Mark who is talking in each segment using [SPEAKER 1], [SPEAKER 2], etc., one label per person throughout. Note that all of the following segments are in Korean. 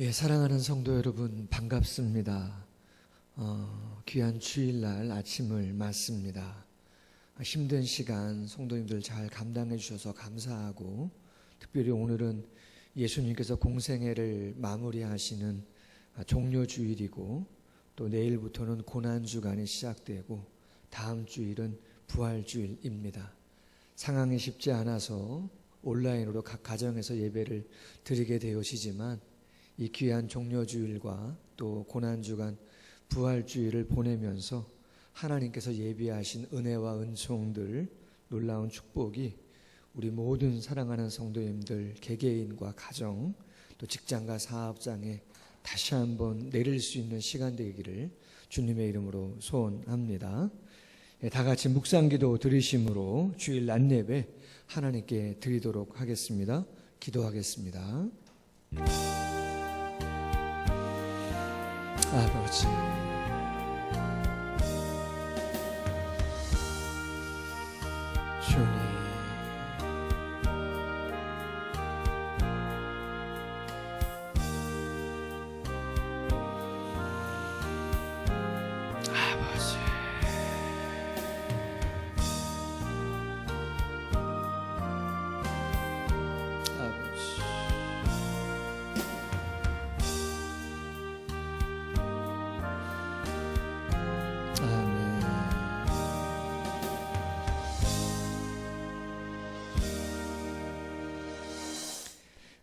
[SPEAKER 1] 사랑하는 성도 여러분, 반갑습니다. 귀한 주일날 아침을 맞습니다. 힘든 시간 성도님들 잘 감당해 주셔서 감사하고, 특별히 오늘은 예수님께서 공생애를 마무리하시는 종료주일이고, 또 내일부터는 고난주간이 시작되고 다음 주일은 부활주일입니다. 상황이 쉽지 않아서 온라인으로 각 가정에서 예배를 드리게 되어지지만, 이 귀한 종료주일과 또 고난주간 부활주일을 보내면서 하나님께서 예비하신 은혜와 은총들, 놀라운 축복이 우리 모든 사랑하는 성도님들 개개인과 가정, 또 직장과 사업장에 다시 한번 내릴 수 있는 시간 되기를 주님의 이름으로 소원합니다. 다 같이 묵상기도 드리심으로 주일 낮 예배 하나님께 드리도록 하겠습니다. 기도하겠습니다. 아버지, 주님, 아버지,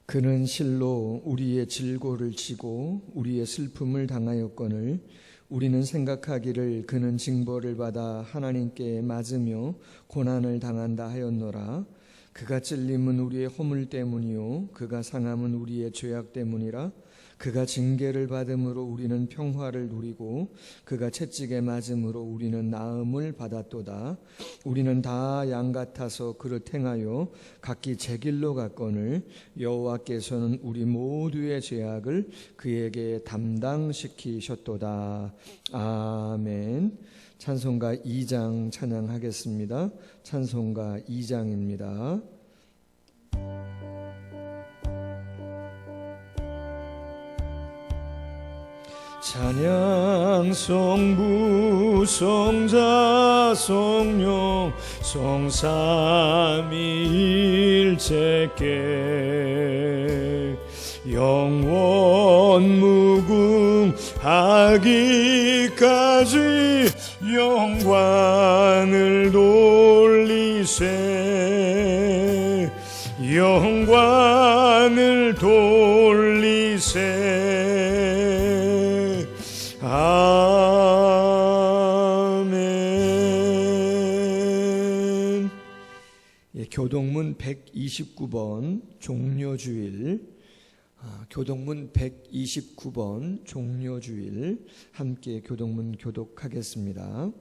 [SPEAKER 1] 그는 실로 우리의 질고를 지고 우리의 슬픔을 당하였거늘 우리는 생각하기를 그는 징벌을 받아 하나님께 맞으며 고난을 당한다 하였노라. 그가 찔림은 우리의 허물 때문이요 그가 상함은 우리의 죄악 때문이라. 그가 징계를 받음으로 우리는 평화를 누리고 그가 채찍에 맞음으로 우리는 나음을 받았도다. 우리는 다 양 같아서 그를 행하여 각기 제 길로 갔거늘 여호와께서는 우리 모두의 죄악을 그에게 담당시키셨도다. 아멘. 찬송가 2장 찬양하겠습니다. 찬송가 2장입니다. 찬양 성부 성자 성령 성삼위일체께 영원 무궁하기까지 영광을 돌리세 영광을 돌리세 아멘. 교동문 129번 종료주일, 교동문 129번 종료주일 함께 교동문 교독하겠습니다.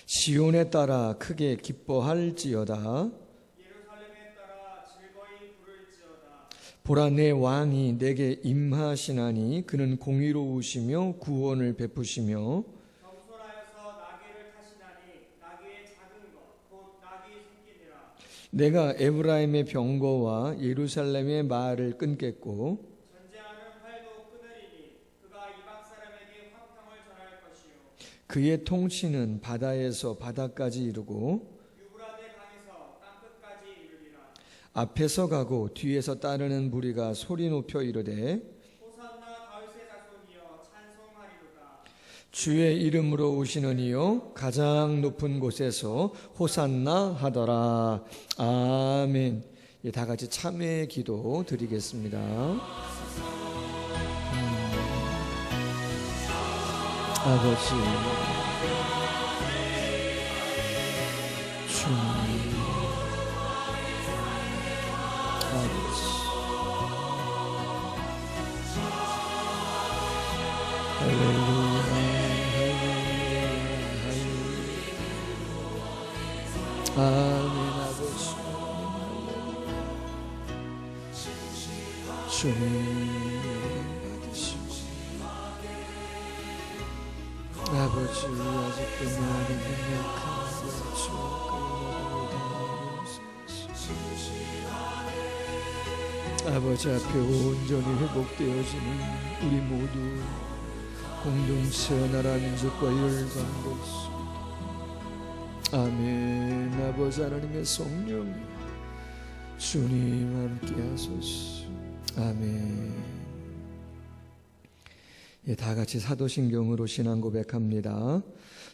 [SPEAKER 1] 시온에 따라 크게 기뻐할지어다. 보라, 내 왕이 내게 임하시나니 그는 공의로우시며 구원을 베푸시며
[SPEAKER 2] 겸손하여서 나귀를 타시나니 나귀의 작은 것 곧 나귀 새끼니라.
[SPEAKER 1] 내가 에브라임의 병거와 예루살렘의 말을 끊겠고
[SPEAKER 2] 전쟁하는 활도 끊으리니 그가 이방 사람에게 화평을 전할 것이요
[SPEAKER 1] 그의 통치는 바다에서 바다까지 이르고
[SPEAKER 2] 유브라데 강에서 땅끝까지 이르리라.
[SPEAKER 1] 앞에서 가고 뒤에서 따르는 무리가 소리 높여 이르되
[SPEAKER 2] 호산나 다윗의 자손이여 찬송하리로다.
[SPEAKER 1] 주의 이름으로 오시는 이요 가장 높은 곳에서 호산나 하더라. 아멘. 다 같이 참회의 기도 드리겠습니다. 아버지, 주님, 아버지, 할렐루야, 할렐루야, 아멘. 아버지, 주님 받으시고, 아버지, 아직도 나는 약한 주옵 아버지 앞에 온전히 회복되어지는 우리 모두 공동체 나라 민족과 열방될 수 있도록. 아멘. 아버지 하나님의 성령 주님 함께 하소서. 아멘. 예, 다 같이 사도신경으로 신앙 고백합니다.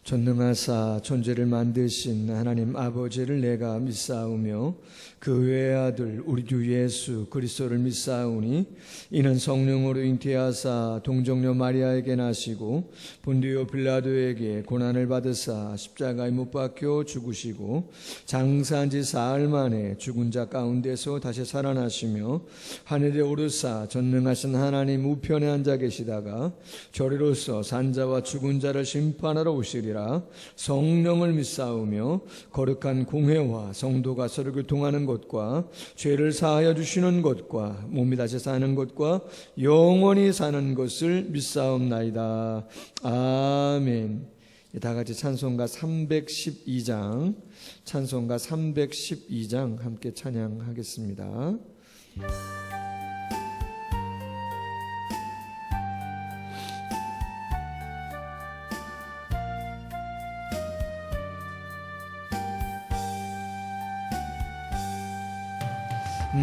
[SPEAKER 1] 전능하사 천지를 만드신 하나님 아버지를 내가 믿사오며 그 외아들 우리 주 예수 그리스도를 믿사오니 이는 성령으로 잉태하사 동정녀 마리아에게 나시고 본디오 빌라도에게 고난을 받으사 십자가에 못 박혀 죽으시고 장사한 지 사흘 만에 죽은 자 가운데서 다시 살아나시며 하늘에 오르사 전능하신 하나님 우편에 앉아 계시다가 저리로서 산자와 죽은 자를 심판하러 오시리라. 성령을 믿사오며 거룩한 공회와 성도가 서로 교통하는 것과 죄를 사하여 주시는 것과 몸이 다시 사는 것과 영원히 사는 것을 믿사옵나이다. 아멘. 다 같이 찬송가 312장 함께 찬양하겠습니다.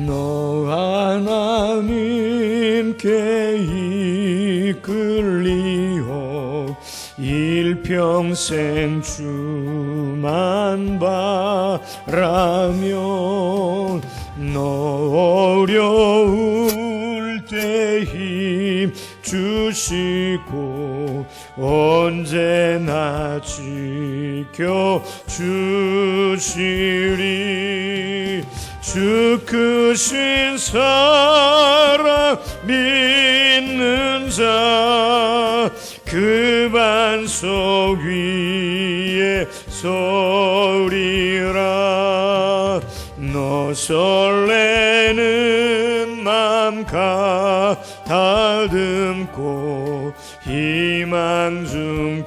[SPEAKER 1] 너 하나님께 이끌리어 일평생 주만 바라며 너 어려울 때 힘 주시고 언제나 지켜주시리. 주 크신 사랑 믿는 자 그 반석 위에 서리라. 너 설레는 맘 가다듬고 희망 중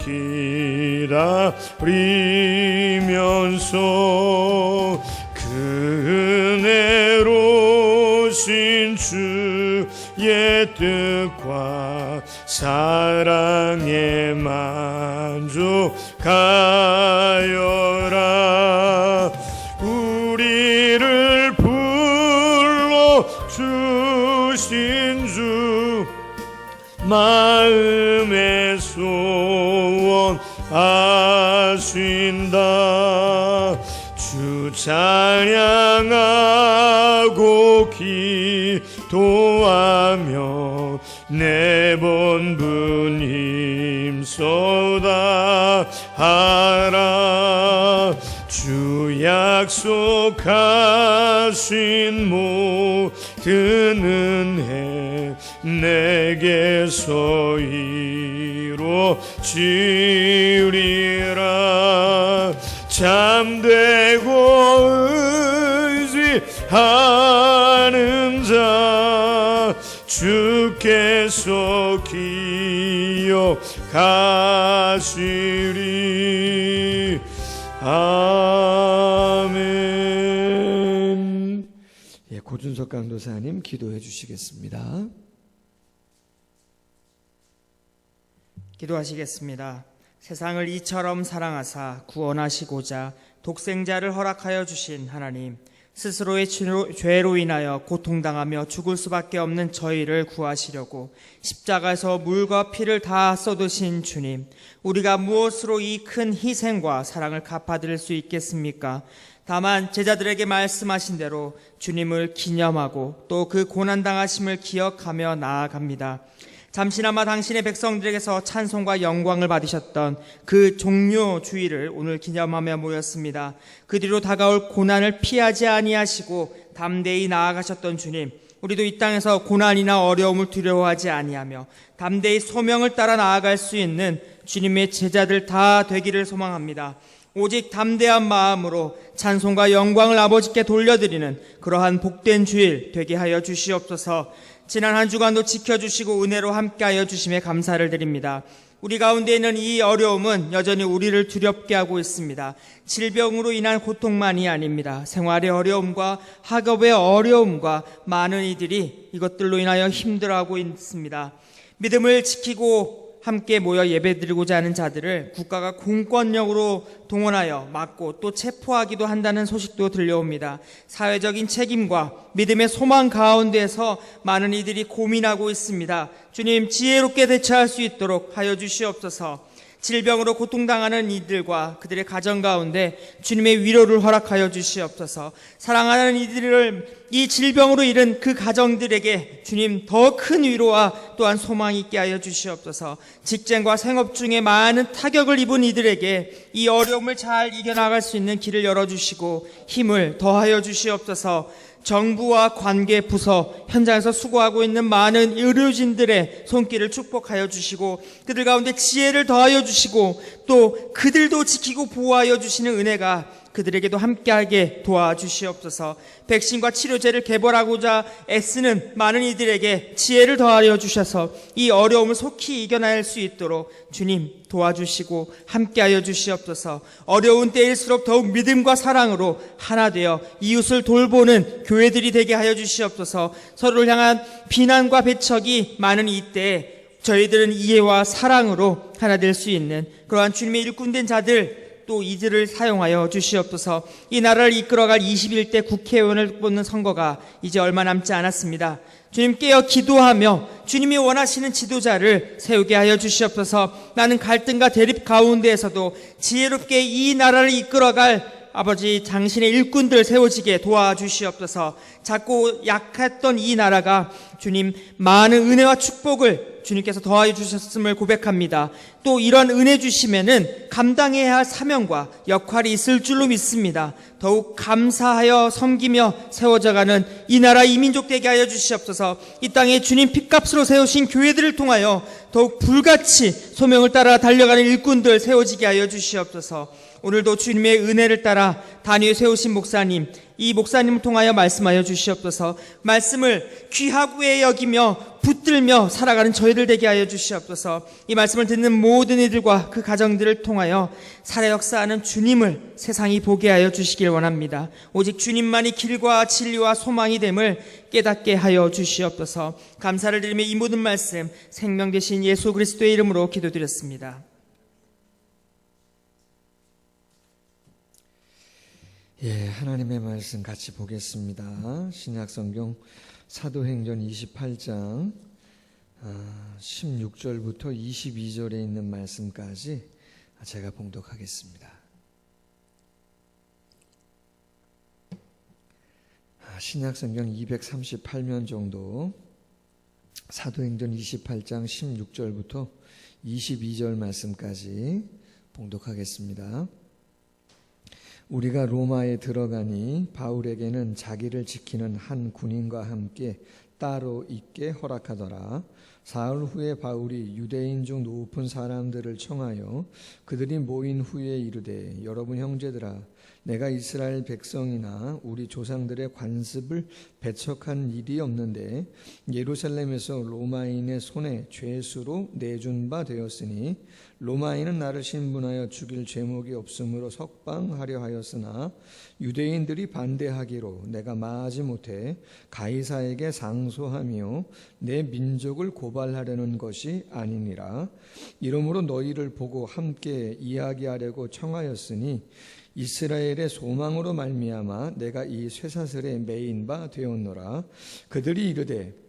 [SPEAKER 1] 기다리면서 은혜로우신 주의 뜻과 사랑에 만족하여라. 우리를 불러주신 주 마음의 소원 아신다. 주 찬양하고 기도하며 내 본분 힘써다 하라. 주 약속하신 모든 은혜 내게서 이루어지리라. 잠되고 의지하는 자 주께서 기억하시리. 아멘. 예, 고준석 강도사님 기도해 주시겠습니다.
[SPEAKER 2] 기도하시겠습니다. 세상을 이처럼 사랑하사 구원하시고자 독생자를 허락하여 주신 하나님, 스스로의 죄로 인하여 고통당하며 죽을 수밖에 없는 저희를 구하시려고 십자가에서 물과 피를 다 쏟으신 주님, 우리가 무엇으로 이 큰 희생과 사랑을 갚아드릴 수 있겠습니까? 다만 제자들에게 말씀하신 대로 주님을 기념하고 또 그 고난당하심을 기억하며 나아갑니다. 잠시나마 당신의 백성들에게서 찬송과 영광을 받으셨던 그 종료 주일을 오늘 기념하며 모였습니다. 그 뒤로 다가올 고난을 피하지 아니하시고 담대히 나아가셨던 주님, 우리도 이 땅에서 고난이나 어려움을 두려워하지 아니하며 담대히 소명을 따라 나아갈 수 있는 주님의 제자들 다 되기를 소망합니다. 오직 담대한 마음으로 찬송과 영광을 아버지께 돌려드리는 그러한 복된 주일 되게 하여 주시옵소서. 지난 한 주간도 지켜주시고 은혜로 함께하여 주심에 감사를 드립니다. 우리 가운데 있는 이 어려움은 여전히 우리를 두렵게 하고 있습니다. 질병으로 인한 고통만이 아닙니다. 생활의 어려움과 학업의 어려움과 많은 이들이 이것들로 인하여 힘들어하고 있습니다. 믿음을 지키고 함께 모여 예배드리고자 하는 자들을 국가가 공권력으로 동원하여 막고 또 체포하기도 한다는 소식도 들려옵니다. 사회적인 책임과 믿음의 소망 가운데서 많은 이들이 고민하고 있습니다. 주님, 지혜롭게 대처할 수 있도록 하여 주시옵소서. 질병으로 고통당하는 이들과 그들의 가정 가운데 주님의 위로를 허락하여 주시옵소서. 사랑하는 이들을 이 질병으로 잃은 그 가정들에게 주님 더 큰 위로와 또한 소망이 있게 하여 주시옵소서. 직장과 생업 중에 많은 타격을 입은 이들에게 이 어려움을 잘 이겨나갈 수 있는 길을 열어주시고 힘을 더하여 주시옵소서. 정부와 관계 부서 현장에서 수고하고 있는 많은 의료진들의 손길을 축복하여 주시고 그들 가운데 지혜를 더하여 주시고 또 그들도 지키고 보호하여 주시는 은혜가 그들에게도 함께하게 도와주시옵소서. 백신과 치료제를 개발하고자 애쓰는 많은 이들에게 지혜를 더하여 주셔서 이 어려움을 속히 이겨낼 수 있도록 주님 도와주시고 함께하여 주시옵소서. 어려운 때일수록 더욱 믿음과 사랑으로 하나 되어 이웃을 돌보는 교회들이 되게 하여 주시옵소서. 서로를 향한 비난과 배척이 많은 이때에 저희들은 이해와 사랑으로 하나 될 수 있는 그러한 주님의 일꾼된 자들 또 이들을 사용하여 주시옵소서. 이 나라를 이끌어갈 21대 국회의원을 뽑는 선거가 이제 얼마 남지 않았습니다. 주님 깨어 기도하며 주님이 원하시는 지도자를 세우게 하여 주시옵소서. 나는 갈등과 대립 가운데에서도 지혜롭게 이 나라를 이끌어갈 아버지 당신의 일꾼들 세워지게 도와주시옵소서. 작고 약했던 이 나라가 주님 많은 은혜와 축복을 주님께서 더하여 주셨음을 고백합니다. 또 이런 은혜 주시면은 감당해야 할 사명과 역할이 있을 줄로 믿습니다. 더욱 감사하여 섬기며 세워져가는 이 나라 이민족 되게 하여 주시옵소서. 이 땅에 주님 핏값으로 세우신 교회들을 통하여 더욱 불같이 소명을 따라 달려가는 일꾼들 세워지게 하여 주시옵소서. 오늘도 주님의 은혜를 따라 단위에 세우신 목사님, 이 목사님을 통하여 말씀하여 주시옵소서. 말씀을 귀하구에 여기며 붙들며 살아가는 저희들 되게 하여 주시옵소서. 이 말씀을 듣는 모든 이들과 그 가정들을 통하여 살아 역사하는 주님을 세상이 보게 하여 주시길 원합니다. 오직 주님만이 길과 진리와 소망이 됨을 깨닫게 하여 주시옵소서. 감사를 드리며 이 모든 말씀 생명 되신 예수 그리스도의 이름으로 기도드렸습니다.
[SPEAKER 1] 예, 하나님의 말씀 같이 보겠습니다. 신약성경 사도행전 28장 16절부터 22절에 있는 말씀까지 제가 봉독하겠습니다. 신약성경 238면 정도 사도행전 28장 16절부터 22절 말씀까지 봉독하겠습니다. 우리가 로마에 들어가니 바울에게는 자기를 지키는 한 군인과 함께 따로 있게 허락하더라. 사흘 후에 바울이 유대인 중 높은 사람들을 청하여 그들이 모인 후에 이르되 여러분 형제들아, 내가 이스라엘 백성이나 우리 조상들의 관습을 배척한 일이 없는데 예루살렘에서 로마인의 손에 죄수로 내준 바 되었으니 로마인은 나를 신분하여 죽일 죄목이 없으므로 석방하려 하였으나 유대인들이 반대하기로 내가 마하지 못해 가이사에게 상소하며 내 민족을 고발하려는 것이 아니니라. 이러므로 너희를 보고 함께 이야기하려고 청하였으니 이스라엘의 소망으로 말미암아 내가 이 쇠사슬에 매인 바 되었노라. 그들이 이르되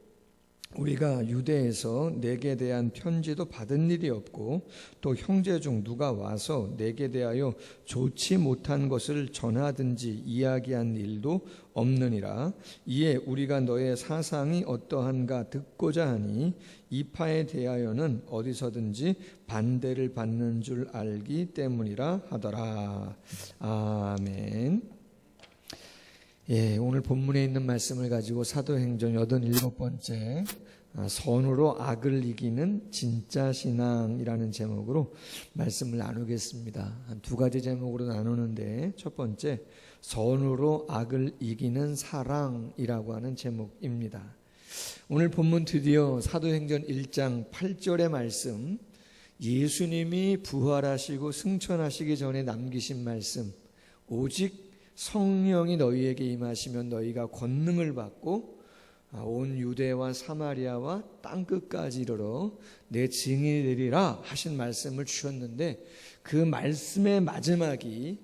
[SPEAKER 1] 우리가 유대에서 내게 대한 편지도 받은 일이 없고 또 형제 중 누가 와서 내게 대하여 좋지 못한 것을 전하든지 이야기한 일도 없느니라. 이에 우리가 너의 사상이 어떠한가 듣고자 하니 이파에 대하여는 어디서든지 반대를 받는 줄 알기 때문이라 하더라. 아멘. 예, 오늘 본문에 있는 말씀을 가지고 사도행전 87번째 선으로 악을 이기는 진짜 신앙이라는 제목으로 말씀을 나누겠습니다. 한 두 가지 제목으로 나누는데 첫 번째, 선으로 악을 이기는 사랑이라고 하는 제목입니다. 오늘 본문 드디어 사도행전 1장 8절의 말씀, 예수님이 부활하시고 승천하시기 전에 남기신 말씀, 오직 성령이 너희에게 임하시면 너희가 권능을 받고 온 유대와 사마리아와 땅끝까지 이르러 내 증인이 되리라 하신 말씀을 주셨는데, 그 말씀의 마지막이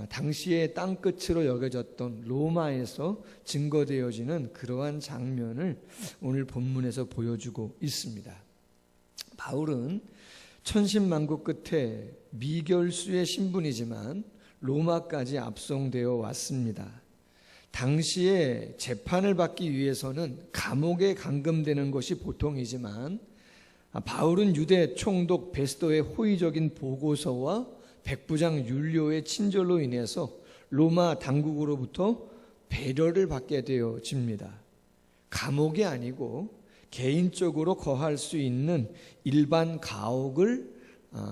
[SPEAKER 1] 당시의 땅끝으로 여겨졌던 로마에서 증거되어지는 그러한 장면을 오늘 본문에서 보여주고 있습니다. 바울은 천신만고 끝에 미결수의 신분이지만 로마까지 압송되어 왔습니다. 당시에 재판을 받기 위해서는 감옥에 감금되는 것이 보통이지만, 바울은 유대 총독 베스도의 호의적인 보고서와 백부장 율료의 친절로 인해서 로마 당국으로부터 배려를 받게 되어집니다. 감옥이 아니고 개인적으로 거할 수 있는 일반 가옥을,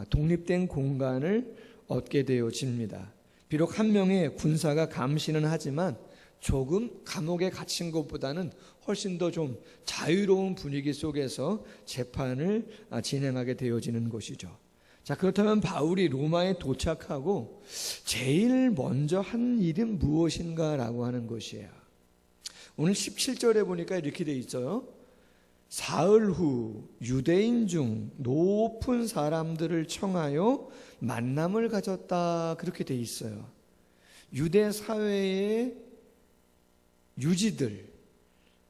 [SPEAKER 1] 독립된 공간을 얻게 되어집니다. 비록 한 명의 군사가 감시는 하지만 조금 감옥에 갇힌 것보다는 훨씬 더 좀 자유로운 분위기 속에서 재판을 진행하게 되어지는 것이죠. 자, 그렇다면 바울이 로마에 도착하고 제일 먼저 한 일은 무엇인가라고 하는 것이에요. 오늘 17절에 보니까 이렇게 돼 있어요. 사흘 후 유대인 중 높은 사람들을 청하여 만남을 가졌다, 그렇게 돼 있어요. 유대 사회의 유지들,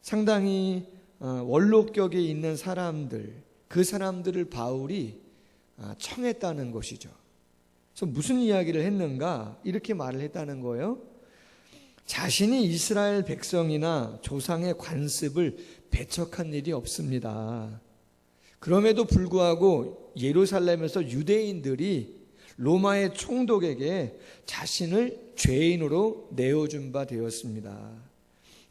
[SPEAKER 1] 상당히 원로격에 있는 사람들, 그 사람들을 바울이 청했다는 것이죠. 그래서 무슨 이야기를 했는가? 이렇게 말을 했다는 거예요. 자신이 이스라엘 백성이나 조상의 관습을 배척한 일이 없습니다. 그럼에도 불구하고 예루살렘에서 유대인들이 로마의 총독에게 자신을 죄인으로 내어준 바 되었습니다.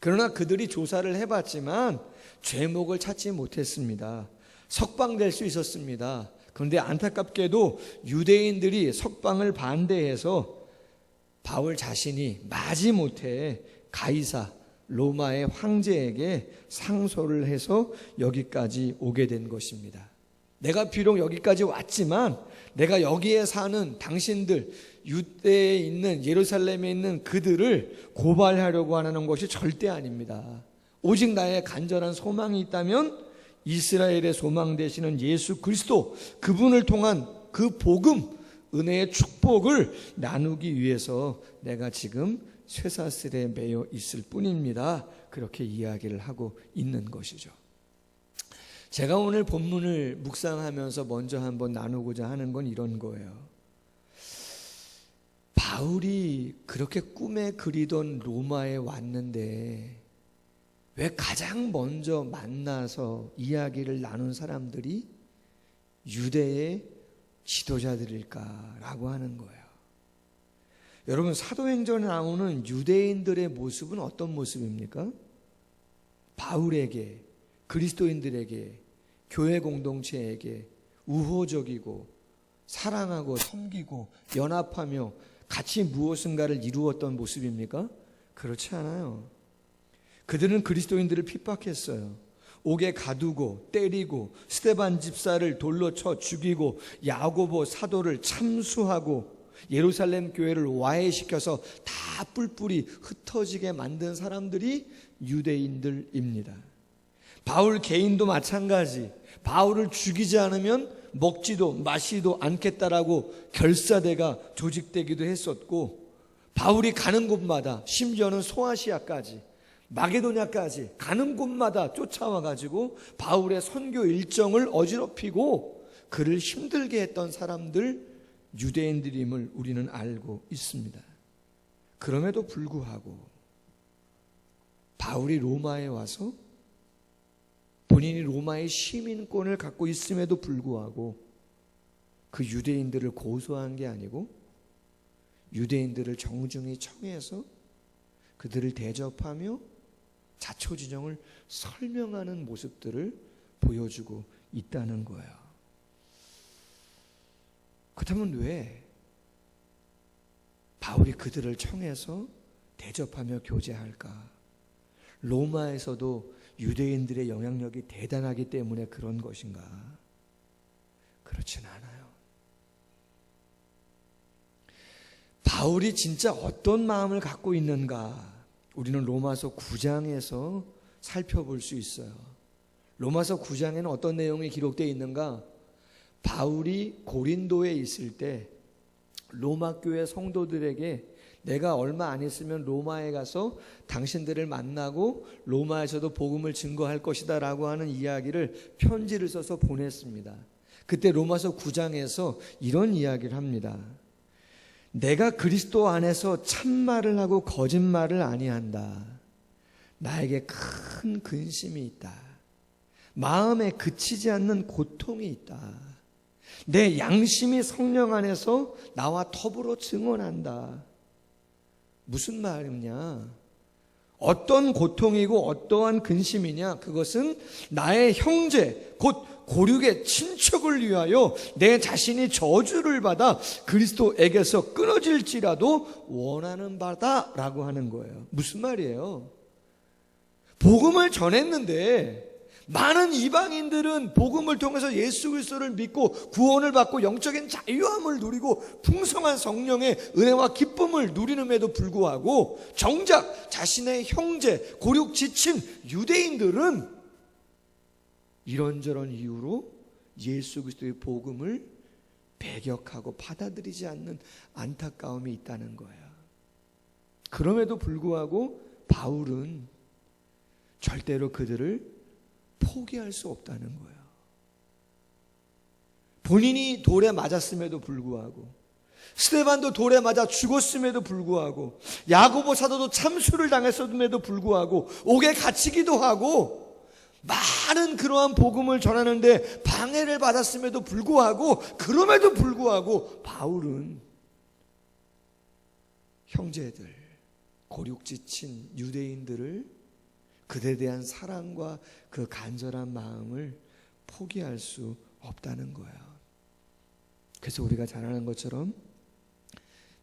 [SPEAKER 1] 그러나 그들이 조사를 해봤지만 죄목을 찾지 못했습니다. 석방될 수 있었습니다. 그런데 안타깝게도 유대인들이 석방을 반대해서 바울 자신이 마지못해 가이사 로마의 황제에게 상소를 해서 여기까지 오게 된 것입니다. 내가 비록 여기까지 왔지만 내가 여기에 사는 당신들, 유대에 있는, 예루살렘에 있는 그들을 고발하려고 하는 것이 절대 아닙니다. 오직 나의 간절한 소망이 있다면 이스라엘의 소망 되시는 예수 그리스도, 그분을 통한 그 복음, 은혜의 축복을 나누기 위해서 내가 지금 쇠사슬에 매여 있을 뿐입니다. 그렇게 이야기를 하고 있는 것이죠. 제가 오늘 본문을 묵상하면서 먼저 한번 나누고자 하는 건 이런 거예요. 바울이 그렇게 꿈에 그리던 로마에 왔는데 왜 가장 먼저 만나서 이야기를 나눈 사람들이 유대의 지도자들일까라고 하는 거예요. 여러분, 사도행전에 나오는 유대인들의 모습은 어떤 모습입니까? 바울에게, 그리스도인들에게, 교회 공동체에게 우호적이고 사랑하고 섬기고 연합하며 같이 무엇인가를 이루었던 모습입니까? 그렇지 않아요. 그들은 그리스도인들을 핍박했어요. 옥에 가두고 때리고 스데반 집사를 돌로 쳐 죽이고 야고보 사도를 참수하고 예루살렘 교회를 와해시켜서 다 뿔뿔이 흩어지게 만든 사람들이 유대인들입니다. 바울 개인도 마찬가지. 바울을 죽이지 않으면 먹지도 마시도 않겠다라고 결사대가 조직되기도 했었고, 바울이 가는 곳마다, 심지어는 소아시아까지, 마게도냐까지 가는 곳마다 쫓아와가지고 바울의 선교 일정을 어지럽히고 그를 힘들게 했던 사람들, 유대인들임을 우리는 알고 있습니다. 그럼에도 불구하고 바울이 로마에 와서 본인이 로마의 시민권을 갖고 있음에도 불구하고 그 유대인들을 고소한 게 아니고 유대인들을 정중히 청해서 그들을 대접하며 자초지종을 설명하는 모습들을 보여주고 있다는 거예요. 그렇다면 왜 바울이 그들을 청해서 대접하며 교제할까? 로마에서도 유대인들의 영향력이 대단하기 때문에 그런 것인가? 그렇진 않아요. 바울이 진짜 어떤 마음을 갖고 있는가? 우리는 로마서 9장에서 살펴볼 수 있어요. 로마서 9장에는 어떤 내용이 기록되어 있는가? 바울이 고린도에 있을 때 로마 교회 성도들에게 내가 얼마 안 있으면 로마에 가서 당신들을 만나고 로마에서도 복음을 증거할 것이다 라고 하는 이야기를 편지를 써서 보냈습니다. 그때 로마서 9장에서 이런 이야기를 합니다. 내가 그리스도 안에서 참말을 하고 거짓말을 아니한다. 나에게 큰 근심이 있다. 마음에 그치지 않는 고통이 있다. 내 양심이 성령 안에서 나와 더불어 증언한다. 무슨 말이냐? 어떤 고통이고 어떠한 근심이냐? 그것은 나의 형제 곧 고륙의 친척을 위하여 내 자신이 저주를 받아 그리스도에게서 끊어질지라도 원하는 바다라고 하는 거예요. 무슨 말이에요? 복음을 전했는데 많은 이방인들은 복음을 통해서 예수 그리스도를 믿고 구원을 받고 영적인 자유함을 누리고 풍성한 성령의 은혜와 기쁨을 누리는에도 불구하고 정작 자신의 형제, 고륙 지친 유대인들은 이런저런 이유로 예수 그리스도의 복음을 배격하고 받아들이지 않는 안타까움이 있다는 거예요. 그럼에도 불구하고 바울은 절대로 그들을 포기할 수 없다는 거예요. 본인이 돌에 맞았음에도 불구하고 스데반도 돌에 맞아 죽었음에도 불구하고 야고보 사도도 참수를 당했음에도 불구하고 옥에 갇히기도 하고 많은 그러한 복음을 전하는데 방해를 받았음에도 불구하고 그럼에도 불구하고 바울은 형제들, 고륙 지친 유대인들을 그들에 대한 사랑과 그 간절한 마음을 포기할 수 없다는 거예요. 그래서 우리가 잘 아는 것처럼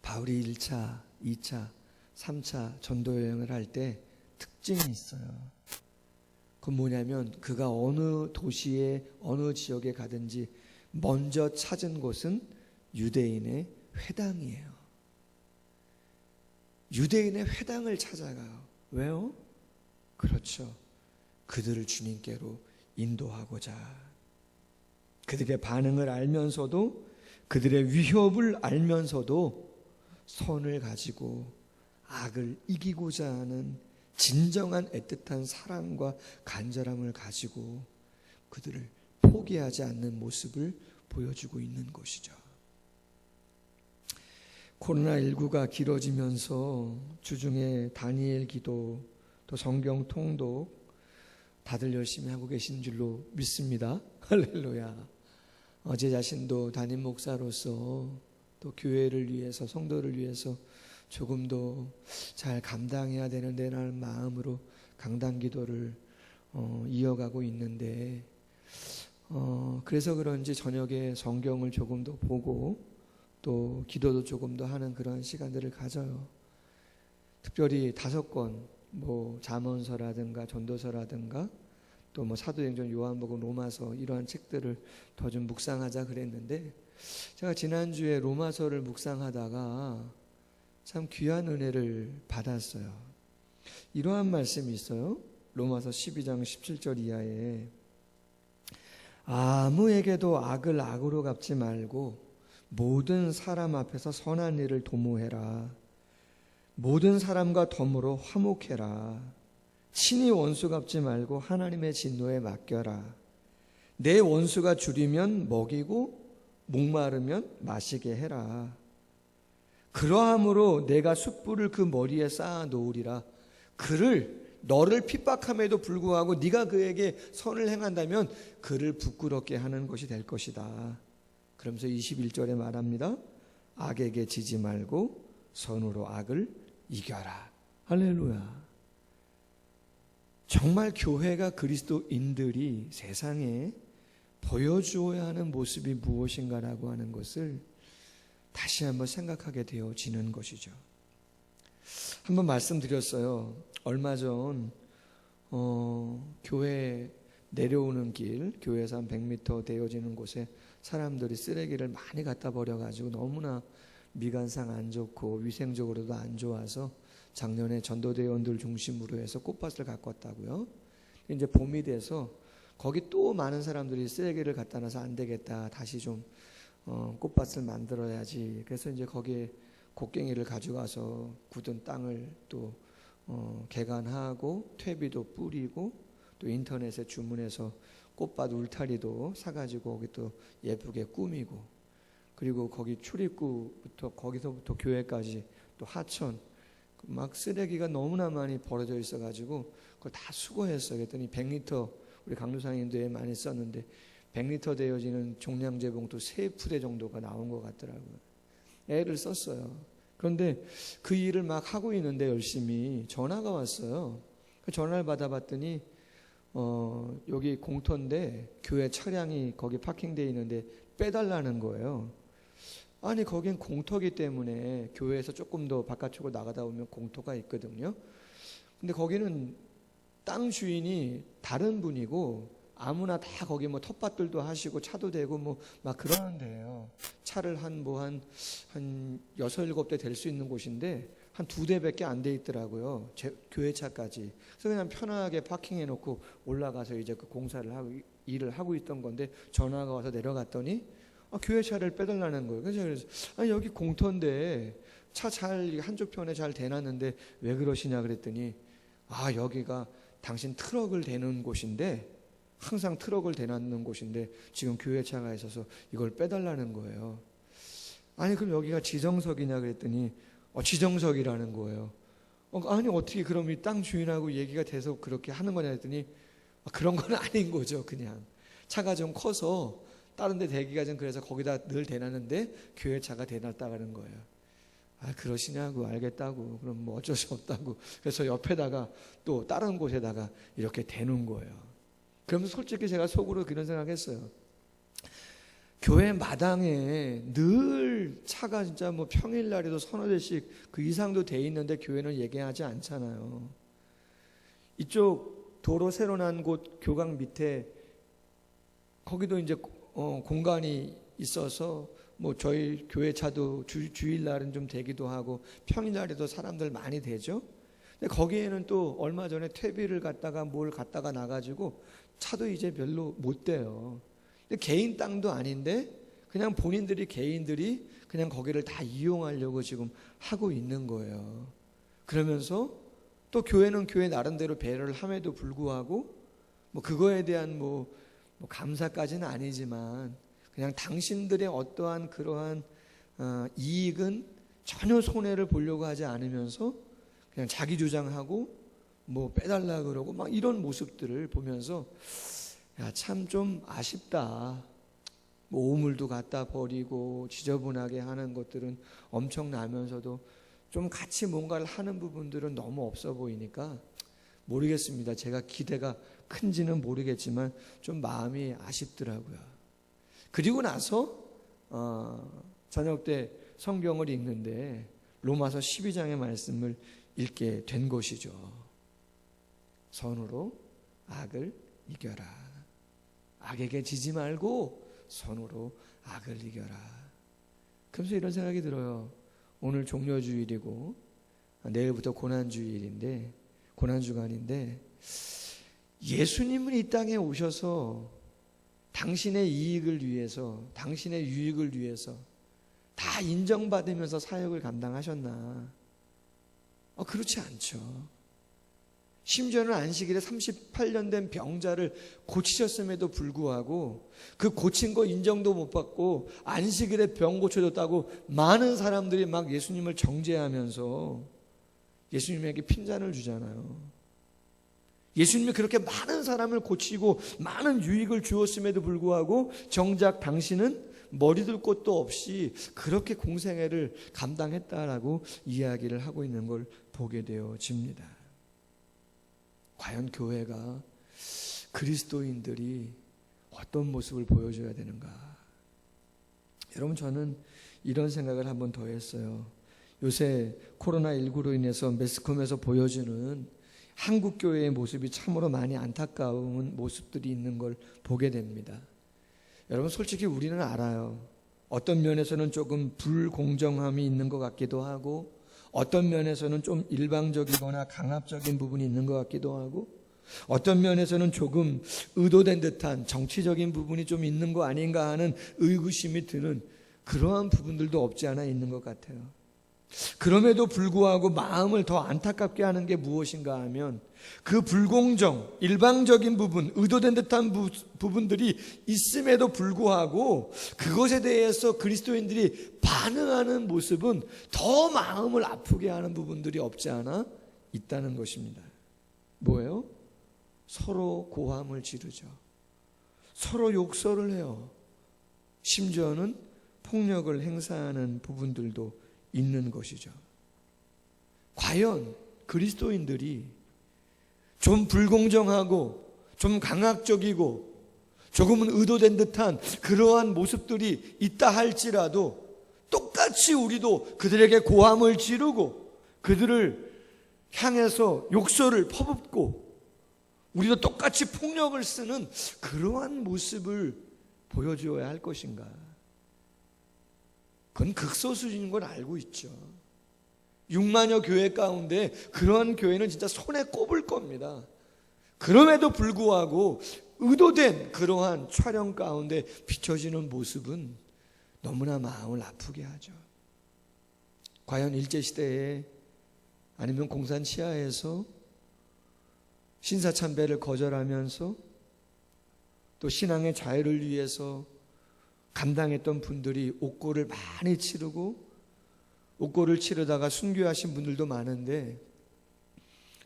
[SPEAKER 1] 바울이 1차, 2차, 3차 전도 여행을 할 때 특징이 있어요. 그건 뭐냐면 그가 어느 도시에 어느 지역에 가든지 먼저 찾은 곳은 유대인의 회당이에요. 유대인의 회당을 찾아가요. 왜요? 그렇죠. 그들을 주님께로 인도하고자. 그들의 반응을 알면서도 그들의 위협을 알면서도 선을 가지고 악을 이기고자 하는 진정한 애틋한 사랑과 간절함을 가지고 그들을 포기하지 않는 모습을 보여주고 있는 것이죠. 코로나19가 길어지면서 주중에 다니엘 기도 또 성경 통독 다들 열심히 하고 계신 줄로 믿습니다. 할렐루야. 제 자신도 담임 목사로서 또 교회를 위해서 성도를 위해서 조금 더 잘 감당해야 되는데 라는 마음으로 강단 기도를 이어가고 있는데 그래서 그런지 저녁에 성경을 조금 더 보고 또 기도도 조금 더 하는 그런 시간들을 가져요. 특별히 5권 잠언서라든가 전도서라든가 또 사도행전, 요한복음, 로마서 이러한 책들을 더 좀 묵상하자 그랬는데 제가 지난주에 로마서를 묵상하다가 참 귀한 은혜를 받았어요. 이러한 말씀이 있어요. 로마서 12장 17절 이하에 아무에게도 악을 악으로 갚지 말고 모든 사람 앞에서 선한 일을 도모해라. 모든 사람과 덤으로 화목해라. 친히 원수 갚지 말고 하나님의 진노에 맡겨라. 내 원수가 줄이면 먹이고 목마르면 마시게 해라. 그러함으로 내가 숯불을 그 머리에 쌓아 놓으리라. 너를 핍박함에도 불구하고 네가 그에게 선을 행한다면 그를 부끄럽게 하는 것이 될 것이다. 그러면서 21절에 말합니다. 악에게 지지 말고 선으로 악을 이겨라. 할렐루야. 정말 교회가 그리스도인들이 세상에 보여주어야 하는 모습이 무엇인가라고 하는 것을 다시 한번 생각하게 되어지는 것이죠. 한번 말씀드렸어요. 얼마 전 교회 내려오는 길, 교회에서 한 100m 되어지는 곳에 사람들이 쓰레기를 많이 갖다 버려가지고 너무나 미관상 안 좋고 위생적으로도 안 좋아서 작년에 전도대원들 중심으로 해서 꽃밭을 갖고 왔다고요. 이제 봄이 돼서 거기 또 많은 사람들이 쓰레기를 갖다 놔서 안 되겠다, 다시 좀 꽃밭을 만들어야지. 그래서 이제 거기에 곡괭이를 가져가서 굳은 땅을 또 개간하고 퇴비도 뿌리고 또 인터넷에 주문해서 꽃밭 울타리도 사가지고 거기 또 예쁘게 꾸미고, 그리고 거기 출입구부터 거기서부터 교회까지 또 하천 막 쓰레기가 너무나 많이 버려져 있어가지고 그걸 다 수거했어요. 그랬더니 100리터, 우리 강도사님도 많이 썼는데 100리터 되어지는 종량제 봉투 3푸대 정도가 나온 것 같더라고요. 애를 썼어요. 그런데 그 일을 막 하고 있는데 열심히 전화가 왔어요. 그 전화를 받아봤더니 여기 공터인데 교회 차량이 거기 파킹되어 있는데 빼달라는 거예요. 아니 거긴 공터기 때문에 교회에서 조금 더 바깥쪽으로 나가다 보면 공터가 있거든요. 근데 거기는 땅 주인이 다른 분이고 아무나 다 거기 뭐 텃밭들도 하시고 차도 되고 뭐 막 그러는데요. 차를 한 6, 7대 될 수 있는 곳인데 한 2대밖에 안 돼 있더라고요. 교회 차까지. 그래서 그냥 편하게 파킹해 놓고 올라가서 이제 그 공사를 하고 일을 하고 있던 건데 전화가 와서 내려갔더니 교회 차를 빼달라는 거예요. 그래서 여기 공터인데 차 잘 한쪽 편에 잘 대놨는데 왜 그러시냐 그랬더니 여기가 당신 트럭을 대는 곳인데, 항상 트럭을 대놨는 곳인데 지금 교회 차가 있어서 이걸 빼달라는 거예요. 아니 그럼 여기가 지정석이냐 그랬더니 지정석이라는 거예요. 아니 어떻게 그럼 이 땅 주인하고 얘기가 돼서 그렇게 하는 거냐 했더니 그런 건 아닌 거죠. 그냥 차가 좀 커서 다른 데 대기가 좀 그래서 거기다 늘 대놨는데 교회 차가 대놨다는 거예요. 그러시냐고. 알겠다고. 그럼 뭐 어쩔 수 없다고. 그래서 옆에다가 또 다른 곳에다가 이렇게 대놓은 거예요. 그러면서 솔직히 제가 속으로 그런 생각했어요. 교회 마당에 늘 차가 진짜 뭐 평일날에도 서너 대씩 그 이상도 돼 있는데 교회는 얘기하지 않잖아요. 이쪽 도로 새로 난 곳 교각 밑에 거기도 이제 공간이 있어서 뭐 저희 교회 차도 주일날은 좀 되기도 하고 평일날에도 사람들 많이 되죠. 근데 거기에는 또 얼마 전에 퇴비를 갖다가 뭘 갖다가 놔가지고 차도 이제 별로 못 돼요. 근데 개인 땅도 아닌데 그냥 본인들이 개인들이 그냥 거기를 다 이용하려고 지금 하고 있는 거예요. 그러면서 또 교회는 교회 나름대로 배려를 함에도 불구하고 뭐 그거에 대한 뭐 감사까지는 아니지만 그냥 당신들의 어떠한 그러한 이익은 전혀 손해를 보려고 하지 않으면서 그냥 자기 주장하고 뭐 빼달라 그러고 막 이런 모습들을 보면서 참 좀 아쉽다. 뭐 오물도 갖다 버리고 지저분하게 하는 것들은 엄청나면서도 좀 같이 뭔가를 하는 부분들은 너무 없어 보이니까 모르겠습니다. 제가 기대가 큰지는 모르겠지만 좀 마음이 아쉽더라고요. 그리고 나서 저녁 때 성경을 읽는데 로마서 12장의 말씀을 읽게 된 것이죠. 선으로 악을 이겨라. 악에게 지지 말고 선으로 악을 이겨라. 그래서 이런 생각이 들어요. 오늘 종려주일이고 내일부터 고난주일인데, 고난주간인데 예수님은 이 땅에 오셔서 당신의 이익을 위해서, 당신의 유익을 위해서 다 인정받으면서 사역을 감당하셨나? 그렇지 않죠. 심지어는 안식일에 38년 된 병자를 고치셨음에도 불구하고 그 고친 거 인정도 못 받고 안식일에 병 고쳐줬다고 많은 사람들이 막 예수님을 정죄하면서 예수님에게 핀잔을 주잖아요. 예수님이 그렇게 많은 사람을 고치고 많은 유익을 주었음에도 불구하고 정작 당신은 머리둘 곳도 없이 그렇게 공생애를 감당했다라고 이야기를 하고 있는 걸 보게 되어집니다. 과연 교회가, 그리스도인들이 어떤 모습을 보여줘야 되는가? 여러분, 저는 이런 생각을 한번 더 했어요. 요새 코로나19로 인해서 매스컴에서 보여주는 한국 교회의 모습이 참으로 많이 안타까운 모습들이 있는 걸 보게 됩니다. 여러분, 솔직히 우리는 알아요. 어떤 면에서는 조금 불공정함이 있는 것 같기도 하고, 어떤 면에서는 좀 일방적이거나 강압적인 부분이 있는 것 같기도 하고, 어떤 면에서는 조금 의도된 듯한 정치적인 부분이 좀 있는 거 아닌가 하는 의구심이 드는 그러한 부분들도 없지 않아 있는 것 같아요. 그럼에도 불구하고 마음을 더 안타깝게 하는 게 무엇인가 하면, 그 불공정, 일방적인 부분, 의도된 듯한 부분들이 있음에도 불구하고 그것에 대해서 그리스도인들이 반응하는 모습은 더 마음을 아프게 하는 부분들이 없지 않아 있다는 것입니다. 뭐예요? 서로 고함을 지르죠. 서로 욕설을 해요. 심지어는 폭력을 행사하는 부분들도 있는 것이죠. 과연 그리스도인들이 좀 불공정하고 좀 강압적이고 조금은 의도된 듯한 그러한 모습들이 있다 할지라도 똑같이 우리도 그들에게 고함을 지르고 그들을 향해서 욕설을 퍼붓고 우리도 똑같이 폭력을 쓰는 그러한 모습을 보여주어야 할 것인가? 그건 극소수인 걸 알고 있죠. 6만여 교회 가운데 그러한 교회는 진짜 손에 꼽을 겁니다. 그럼에도 불구하고 의도된 그러한 촬영 가운데 비춰지는 모습은 너무나 마음을 아프게 하죠. 과연 일제시대에 아니면 공산 치하에서 신사참배를 거절하면서 또 신앙의 자유를 위해서 감당했던 분들이 옥고를 많이 치르고 옥고를 치르다가 순교하신 분들도 많은데,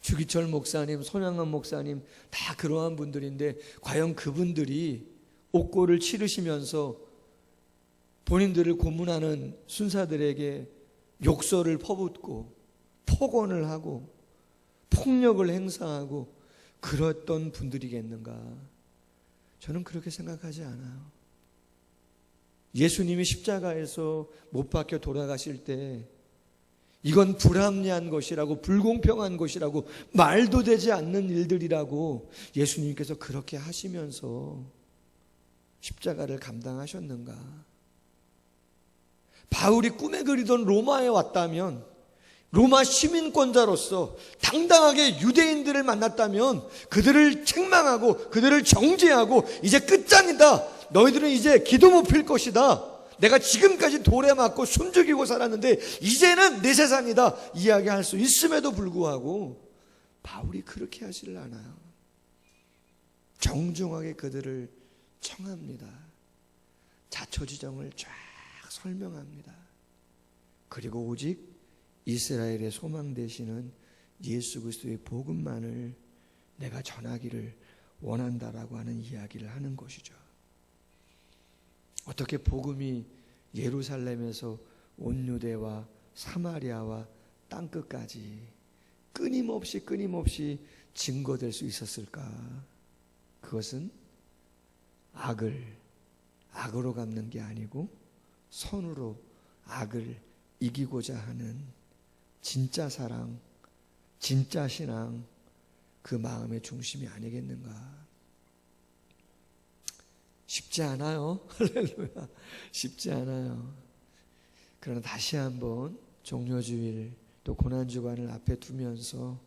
[SPEAKER 1] 주기철 목사님, 손양원 목사님 다 그러한 분들인데, 과연 그분들이 옥고를 치르시면서 본인들을 고문하는 순사들에게 욕설을 퍼붓고 폭언을 하고 폭력을 행사하고 그랬던 분들이겠는가? 저는 그렇게 생각하지 않아요. 예수님이 십자가에서 못 박혀 돌아가실 때 이건 불합리한 것이라고, 불공평한 것이라고, 말도 되지 않는 일들이라고 예수님께서 그렇게 하시면서 십자가를 감당하셨는가? 바울이 꿈에 그리던 로마에 왔다면, 로마 시민권자로서 당당하게 유대인들을 만났다면 그들을 책망하고 그들을 정죄하고 이제 끝장이다, 너희들은 이제 기도 못 필 것이다, 내가 지금까지 돌에 맞고 숨죽이고 살았는데 이제는 내 세상이다 이야기할 수 있음에도 불구하고 바울이 그렇게 하지를 않아요. 정중하게 그들을 청합니다. 자초지정을 쫙 설명합니다. 그리고 오직 이스라엘의 소망 되시는 예수 그리스도의 복음만을 내가 전하기를 원한다라고 하는 이야기를 하는 것이죠. 어떻게 복음이 예루살렘에서 온 유대와 사마리아와 땅끝까지 끊임없이 증거될 수 있었을까? 그것은 악으로 갚는 게 아니고 선으로 악을 이기고자 하는 진짜 사랑, 진짜 신앙, 그 마음의 중심이 아니겠는가? 쉽지 않아요. 할렐루야. 쉽지 않아요. 그러나 다시 한번 종료주일 또 고난주간을 앞에 두면서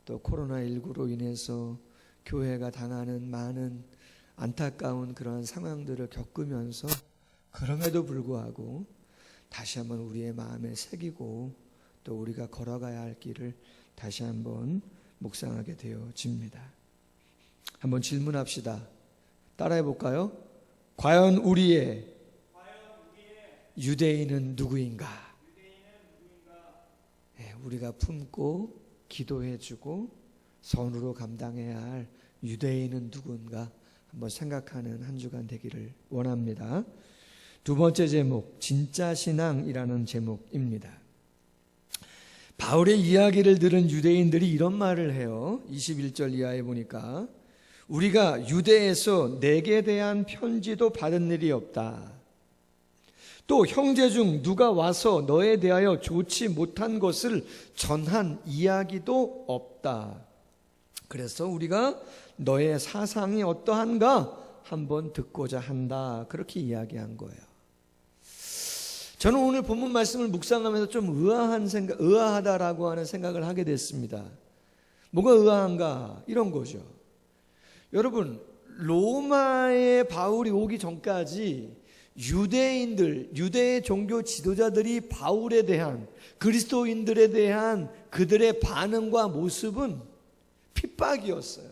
[SPEAKER 1] 또 코로나19로 인해서 교회가 당하는 많은 안타까운 그러한 상황들을 겪으면서 그럼에도 불구하고 다시 한번 우리의 마음에 새기고 또 우리가 걸어가야 할 길을 다시 한번 묵상하게 되어집니다. 한번 질문합시다. 따라해 볼까요? 과연 우리의 유대인은 누구인가? 네, 우리가 품고 기도해주고 선으로 감당해야 할 유대인은 누군가 한번 생각하는 한 주간 되기를 원합니다. 두 번째 제목, 진짜 신앙이라는 제목입니다. 바울의 이야기를 들은 유대인들이 이런 말을 해요. 21절 이하에 보니까 우리가 유대에서 내게 대한 편지도 받은 일이 없다. 또 형제 중 누가 와서 너에 대하여 좋지 못한 것을 전한 이야기도 없다. 그래서 우리가 너의 사상이 어떠한가 한번 듣고자 한다, 그렇게 이야기한 거예요. 저는 오늘 본문 말씀을 묵상하면서 좀 의아하다라고 하는 생각을 하게 됐습니다. 뭐가 의아한가? 이런 거죠. 여러분, 로마에 바울이 오기 전까지 유대인들, 유대의 종교 지도자들이 바울에 대한, 그리스도인들에 대한 그들의 반응과 모습은 핍박이었어요.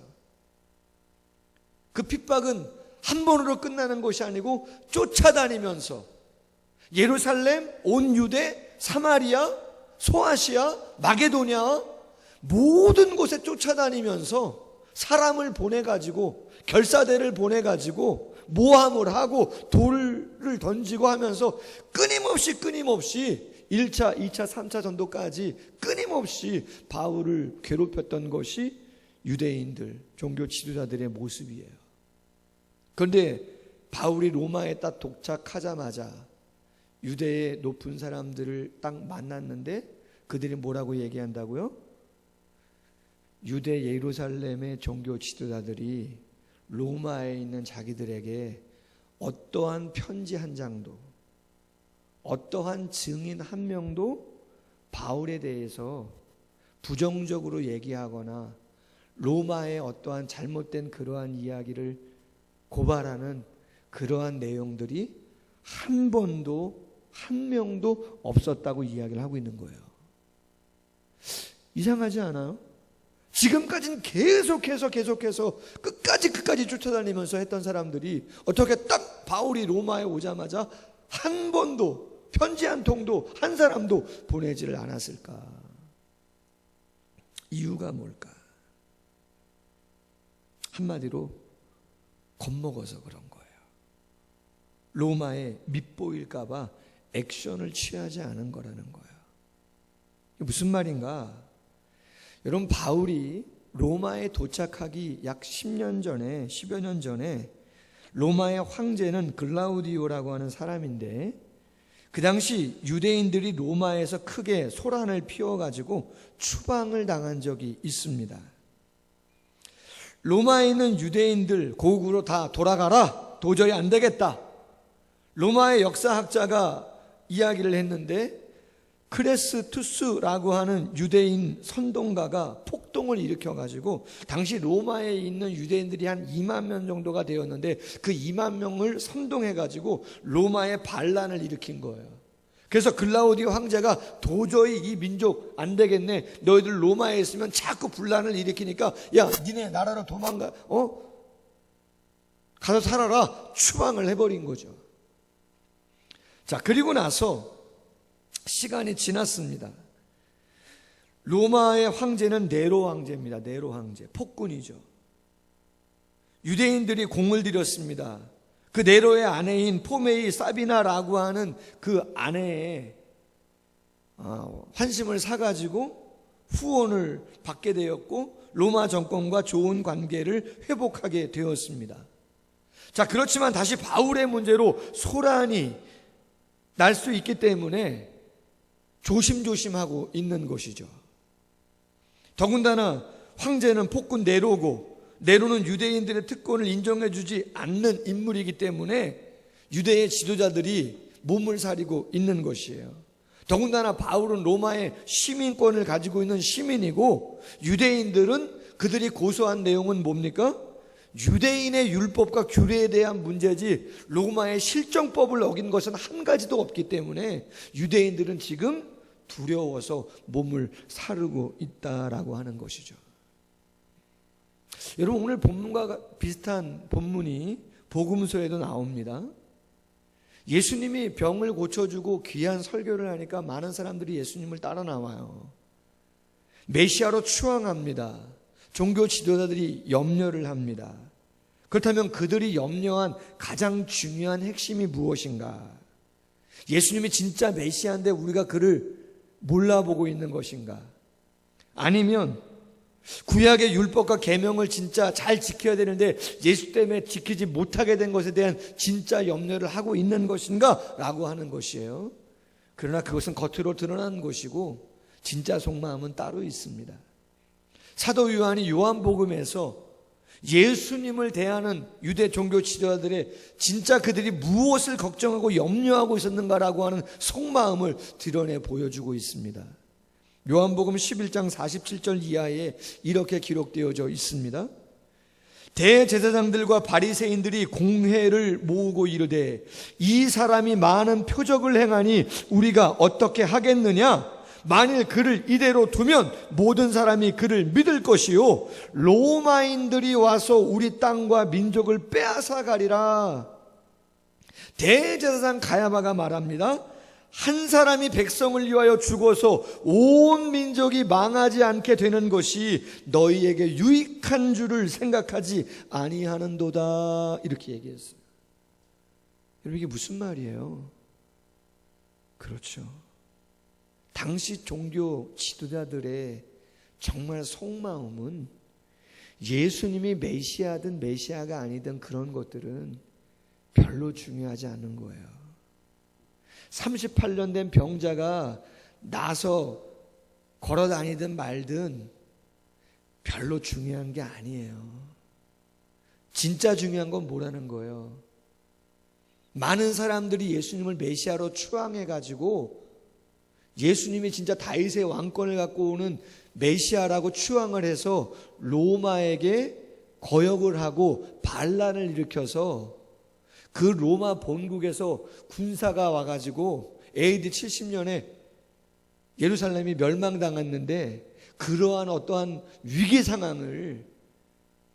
[SPEAKER 1] 그 핍박은 한 번으로 끝나는 것이 아니고 쫓아다니면서 예루살렘, 온 유대, 사마리아, 소아시아, 마게도냐 모든 곳에 쫓아다니면서 사람을 보내가지고, 결사대를 보내가지고 모함을 하고 돌을 던지고 하면서 끊임없이 1차, 2차, 3차 전도까지 끊임없이 바울을 괴롭혔던 것이 유대인들, 종교 지도자들의 모습이에요. 그런데 바울이 로마에 딱 도착하자마자 유대의 높은 사람들을 딱 만났는데 그들이 뭐라고 얘기한다고요? 유대 예루살렘의 종교 지도자들이 로마에 있는 자기들에게 어떠한 편지 한 장도, 어떠한 증인 한 명도 바울에 대해서 부정적으로 얘기하거나 로마의 어떠한 잘못된 그러한 이야기를 고발하는 그러한 내용들이 한 번도, 한 명도 없었다고 이야기를 하고 있는 거예요. 이상하지 않아요? 지금까지는 계속해서 끝까지 쫓아다니면서 했던 사람들이 어떻게 딱 바울이 로마에 오자마자 한 번도, 편지 한 통도, 한 사람도 보내지를 않았을까? 이유가 뭘까? 한마디로 겁먹어서 그런 거예요. 로마에 밉보일까 봐 액션을 취하지 않은 거라는 거예요. 이게 무슨 말인가? 여러분, 바울이 로마에 도착하기 약 10년 전에, 10여 년 전에 로마의 황제는 글라우디오라고 하는 사람인데, 그 당시 유대인들이 로마에서 크게 소란을 피워가지고 추방을 당한 적이 있습니다. 로마에 있는 유대인들 고국으로 다 돌아가라, 도저히 안 되겠다. 로마의 역사학자가 이야기를 했는데, 크레스투스라고 하는 유대인 선동가가 폭동을 일으켜가지고 당시 로마에 있는 유대인들이 한 2만 명 정도가 되었는데 그 2만 명을 선동해가지고 로마에 반란을 일으킨 거예요. 그래서 글라우디오 황제가 도저히 이 민족 안 되겠네, 너희들 로마에 있으면 자꾸 분란을 일으키니까 야, 니네 나라로 도망가, 가서 살아라, 추방을 해버린 거죠. 자, 그리고 나서 시간이 지났습니다. 로마의 황제는 네로 황제입니다. 네로 황제, 폭군이죠. 유대인들이 공을 들였습니다. 그 네로의 아내인 포메이 사비나라고 하는 그 아내의 환심을 사가지고 후원을 받게 되었고 로마 정권과 좋은 관계를 회복하게 되었습니다. 자, 그렇지만 다시 바울의 문제로 소란이 날 수 있기 때문에 조심조심하고 있는 것이죠. 더군다나 황제는 폭군 네로고, 네로는 유대인들의 특권을 인정해주지 않는 인물이기 때문에 유대의 지도자들이 몸을 사리고 있는 것이에요. 더군다나 바울은 로마의 시민권을 가지고 있는 시민이고, 유대인들은 그들이 고소한 내용은 뭡니까? 유대인의 율법과 규례에 대한 문제지 로마의 실정법을 어긴 것은 한 가지도 없기 때문에 유대인들은 지금 두려워서 몸을 사르고 있다라고 하는 것이죠. 여러분, 오늘 본문과 비슷한 본문이 복음서에도 나옵니다. 예수님이 병을 고쳐주고 귀한 설교를 하니까 많은 사람들이 예수님을 따라 나와요. 메시아로 추앙합니다. 종교 지도자들이 염려를 합니다. 그렇다면 그들이 염려한 가장 중요한 핵심이 무엇인가? 예수님이 진짜 메시아인데 우리가 그를 몰라보고 있는 것인가? 아니면 구약의 율법과 계명을 진짜 잘 지켜야 되는데 예수 때문에 지키지 못하게 된 것에 대한 진짜 염려를 하고 있는 것인가? 라고 하는 것이에요. 그러나 그것은 겉으로 드러난 것이고 진짜 속마음은 따로 있습니다. 사도 요한이 요한복음에서 예수님을 대하는 유대 종교 지도자들의 진짜 그들이 무엇을 걱정하고 염려하고 있었는가라고 하는 속마음을 드러내 보여주고 있습니다. 요한복음 11장 47절 이하에 이렇게 기록되어져 있습니다. 대제사장들과 바리새인들이 공회를 모으고 이르되 이 사람이 많은 표적을 행하니 우리가 어떻게 하겠느냐? 만일 그를 이대로 두면 모든 사람이 그를 믿을 것이요 로마인들이 와서 우리 땅과 민족을 빼앗아 가리라. 대제사장 가야바가 말합니다. 한 사람이 백성을 위하여 죽어서 온 민족이 망하지 않게 되는 것이 너희에게 유익한 줄을 생각하지 아니하는도다. 이렇게 얘기했어요. 여러분, 이게 무슨 말이에요? 그렇죠. 당시 종교 지도자들의 정말 속마음은 예수님이 메시아든 메시아가 아니든 그런 것들은 별로 중요하지 않은 거예요. 38년 된 병자가 나서 걸어 다니든 말든 별로 중요한 게 아니에요. 진짜 중요한 건 뭐라는 거예요? 많은 사람들이 예수님을 메시아로 추앙해가지고 예수님이 진짜 다윗의 왕권을 갖고 오는 메시아라고 추앙을 해서 로마에게 거역을 하고 반란을 일으켜서 그 로마 본국에서 군사가 와가지고 AD 70년에 예루살렘이 멸망당했는데 그러한 어떠한 위기 상황을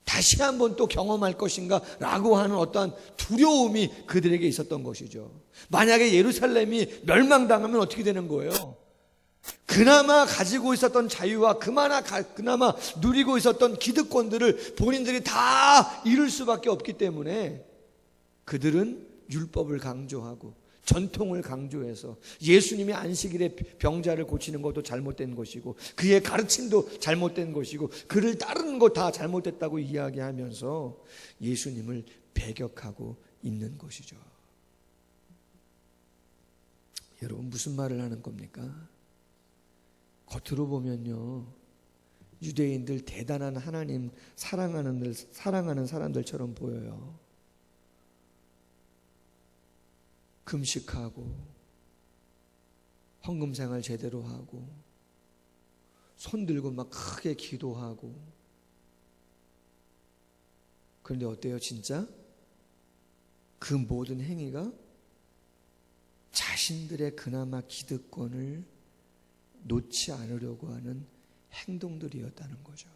[SPEAKER 1] 다시 한번 또 경험할 것인가 라고 하는 어떠한 두려움이 그들에게 있었던 것이죠. 만약에 예루살렘이 멸망당하면 어떻게 되는 거예요? 그나마 가지고 있었던 자유와 그나마 누리고 있었던 기득권들을 본인들이 다 잃을 수밖에 없기 때문에 그들은 율법을 강조하고 전통을 강조해서 예수님이 안식일에 병자를 고치는 것도 잘못된 것이고 그의 가르침도 잘못된 것이고 그를 따르는 것 다 잘못됐다고 이야기하면서 예수님을 배격하고 있는 것이죠. 여러분, 무슨 말을 하는 겁니까? 겉으로 보면요, 유대인들 대단한 하나님 사랑하는 사람들처럼 보여요. 금식하고 헌금생활 제대로 하고 손 들고 막 크게 기도하고. 그런데 어때요? 진짜 그 모든 행위가 자신들의 그나마 기득권을 놓지 않으려고 하는 행동들이었다는 거죠.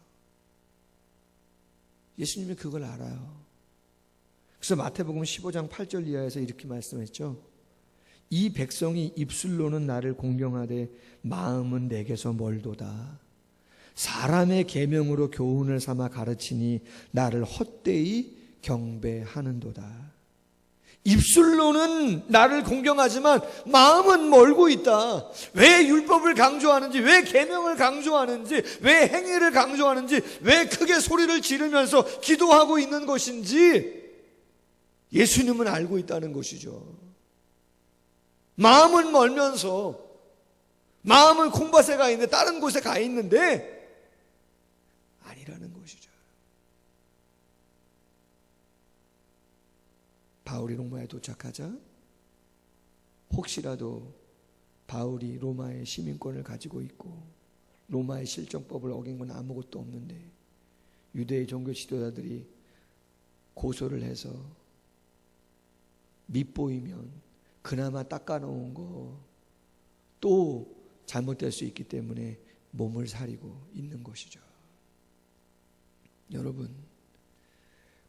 [SPEAKER 1] 예수님이 그걸 알아요. 그래서 마태복음 15장 8절 이하에서 이렇게 말씀했죠. 이 백성이 입술로는 나를 공경하되 마음은 내게서 멀도다. 사람의 계명으로 교훈을 삼아 가르치니 나를 헛되이 경배하는도다. 입술로는 나를 공경하지만 마음은 멀고 있다. 왜 율법을 강조하는지, 왜 계명을 강조하는지, 왜 행위를 강조하는지, 왜 크게 소리를 지르면서 기도하고 있는 것인지 예수님은 알고 있다는 것이죠. 마음은 멀면서 마음은 콩밭에 가 있는데 다른 곳에 가 있는데 아니라는 것이죠. 바울이 로마에 도착하자 혹시라도 바울이 로마의 시민권을 가지고 있고 로마의 실정법을 어긴 건 아무것도 없는데 유대의 종교 지도자들이 고소를 해서 밉보이면 그나마 닦아놓은 거 또 잘못될 수 있기 때문에 몸을 사리고 있는 것이죠. 여러분,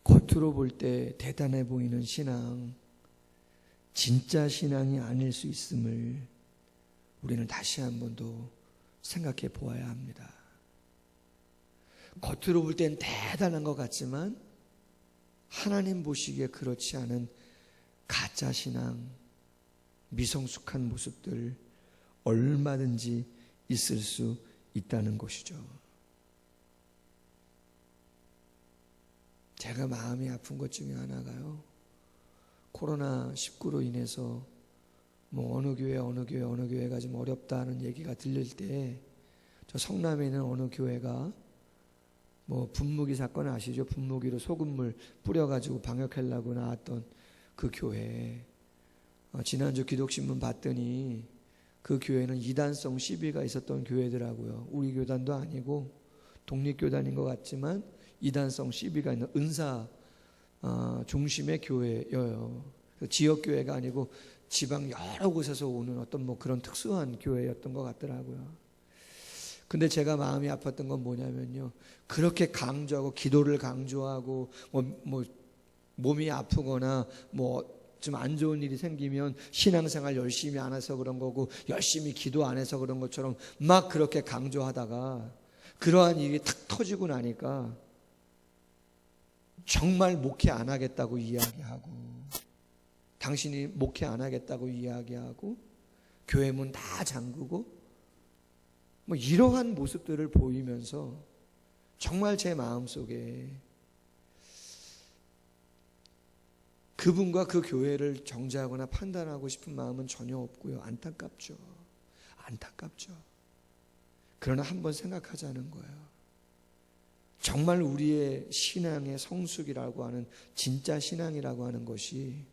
[SPEAKER 1] 겉으로 볼 때 대단해 보이는 신앙, 진짜 신앙이 아닐 수 있음을 우리는 다시 한 번 더 생각해 보아야 합니다. 겉으로 볼 땐 대단한 것 같지만 하나님 보시기에 그렇지 않은 가짜 신앙, 미성숙한 모습들 얼마든지 있을 수 있다는 것이죠. 제가 마음이 아픈 것 중에 하나가요, 코로나19로 인해서 어느 교회가 좀 어렵다는 얘기가 들릴 때 저 성남에 있는 어느 교회가 뭐 분무기 사건 아시죠? 분무기로 소금물 뿌려가지고 방역하려고 나왔던 그 교회. 지난주 기독신문 봤더니 그 교회는 이단성 시비가 있었던 교회더라고요. 우리 교단도 아니고 독립교단인 것 같지만 이단성 시비가 있는 은사 중심의 교회여요. 지역교회가 아니고 지방 여러 곳에서 오는 어떤 뭐 그런 특수한 교회였던 것 같더라고요. 근데 제가 마음이 아팠던 건 뭐냐면요, 그렇게 강조하고 기도를 강조하고 뭐 몸이 아프거나 뭐 좀 안 좋은 일이 생기면 신앙생활 열심히 안 해서 그런 거고 열심히 기도 안 해서 그런 것처럼 막 그렇게 강조하다가 그러한 일이 탁 터지고 나니까 정말 목회 안 하겠다고 이야기하고, 당신이 목회 안 하겠다고 이야기하고 교회 문 다 잠그고 뭐 이러한 모습들을 보이면서 정말 제 마음속에 그분과 그 교회를 정죄하거나 판단하고 싶은 마음은 전혀 없고요. 안타깝죠. 그러나 한번 생각하자는 거예요. 정말 우리의 신앙의 성숙이라고 하는, 진짜 신앙이라고 하는 것이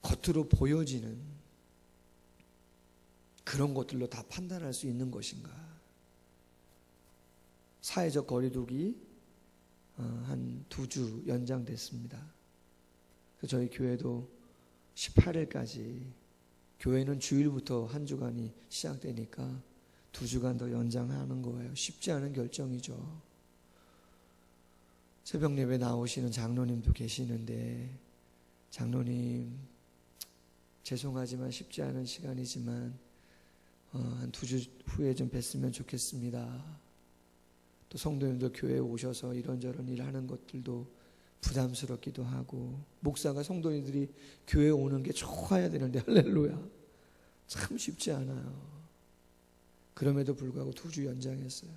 [SPEAKER 1] 겉으로 보여지는 그런 것들로 다 판단할 수 있는 것인가? 사회적 거리두기 한 2주 연장됐습니다. 저희 교회도 18일까지, 교회는 주일부터 한 주간이 시작되니까 2주간 더 연장하는 거예요. 쉽지 않은 결정이죠. 새벽 예배 나오시는 장로님도 계시는데, 장로님 죄송하지만 쉽지 않은 시간이지만 한 2주 후에 좀 뵀으면 좋겠습니다. 또 성도님들 교회에 오셔서 이런저런 일 하는 것들도 부담스럽기도 하고, 목사가 성도님들이 교회에 오는 게 좋아야 되는데 할렐루야, 참 쉽지 않아요. 그럼에도 불구하고 2주 연장했어요.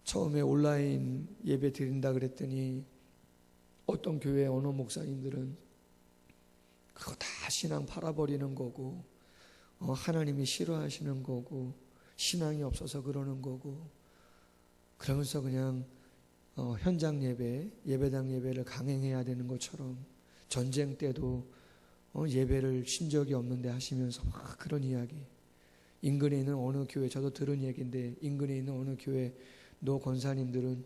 [SPEAKER 1] 처음에 온라인 예배 드린다 그랬더니 어떤 교회 어느 목사님들은 그거 다 신앙 팔아버리는 거고, 하나님이 싫어하시는 거고, 신앙이 없어서 그러는 거고, 그러면서 그냥 현장 예배, 예배당 예배를 강행해야 되는 것처럼 전쟁 때도 예배를 쉰 적이 없는데 하시면서 막 그런 이야기. 인근에 있는 어느 교회, 저도 들은 얘기인데 인근에 있는 어느 교회 노 권사님들은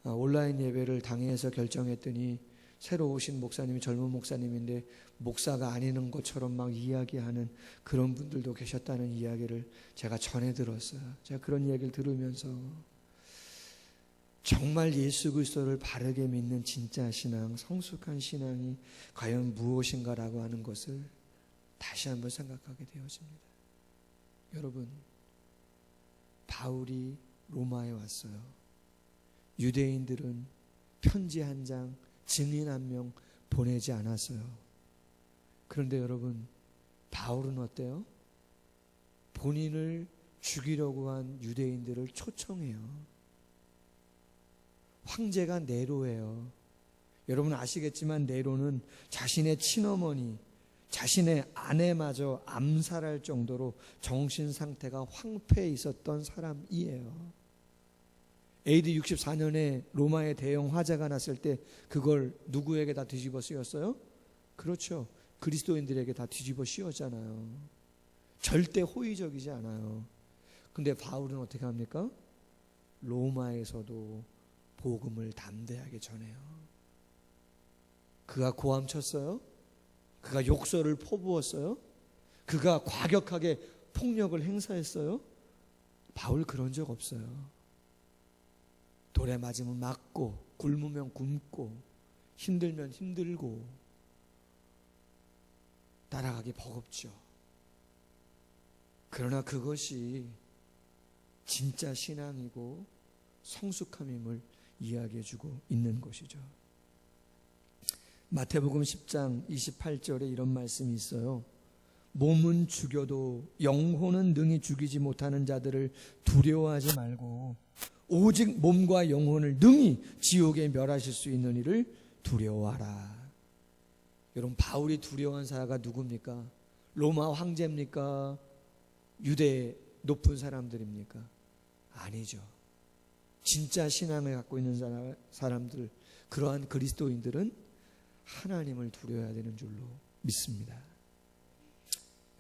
[SPEAKER 1] 온라인 예배를 당회에서 결정했더니 새로 오신 목사님이 젊은 목사님인데 목사가 아니는 것처럼 막 이야기하는 그런 분들도 계셨다는 이야기를 제가 전해 들었어요. 제가 그런 이야기를 들으면서 정말 예수 그리스도를 바르게 믿는 진짜 신앙, 성숙한 신앙이 과연 무엇인가라고 하는 것을 다시 한번 생각하게 되어집니다. 여러분, 바울이 로마에 왔어요. 유대인들은 편지 한 장, 증인 한 명 보내지 않았어요. 그런데 여러분, 바울은 어때요? 본인을 죽이려고 한 유대인들을 초청해요. 황제가 네로예요. 여러분 아시겠지만 네로는 자신의 친어머니, 자신의 아내마저 암살할 정도로 정신 상태가 황폐해 있었던 사람이에요. AD 64년에 로마의 대형 화재가 났을 때 그걸 누구에게 다 뒤집어 씌웠어요? 그렇죠. 그리스도인들에게 다 뒤집어 씌웠잖아요. 절대 호의적이지 않아요. 근데 바울은 어떻게 합니까? 로마에서도 복음을 담대하게 전해요. 그가 고함쳤어요? 그가 욕설을 퍼부었어요? 그가 과격하게 폭력을 행사했어요? 바울 그런 적 없어요. 돌에 맞으면 맞고, 굶으면 굶고, 힘들면 힘들고, 따라가기 버겁죠. 그러나 그것이 진짜 신앙이고 성숙함임을 이야기해주고 있는 것이죠. 마태복음 10장 28절에 이런 말씀이 있어요. 몸은 죽여도 영혼은 능히 죽이지 못하는 자들을 두려워하지 말고 오직 몸과 영혼을 능히 지옥에 멸하실 수 있는 이를 두려워하라. 여러분, 바울이 두려워한 사람가 누굽니까? 로마 황제입니까? 유대 높은 사람들입니까? 아니죠. 진짜 신앙을 갖고 있는 사람들, 그러한 그리스도인들은 하나님을 두려워야 되는 줄로 믿습니다.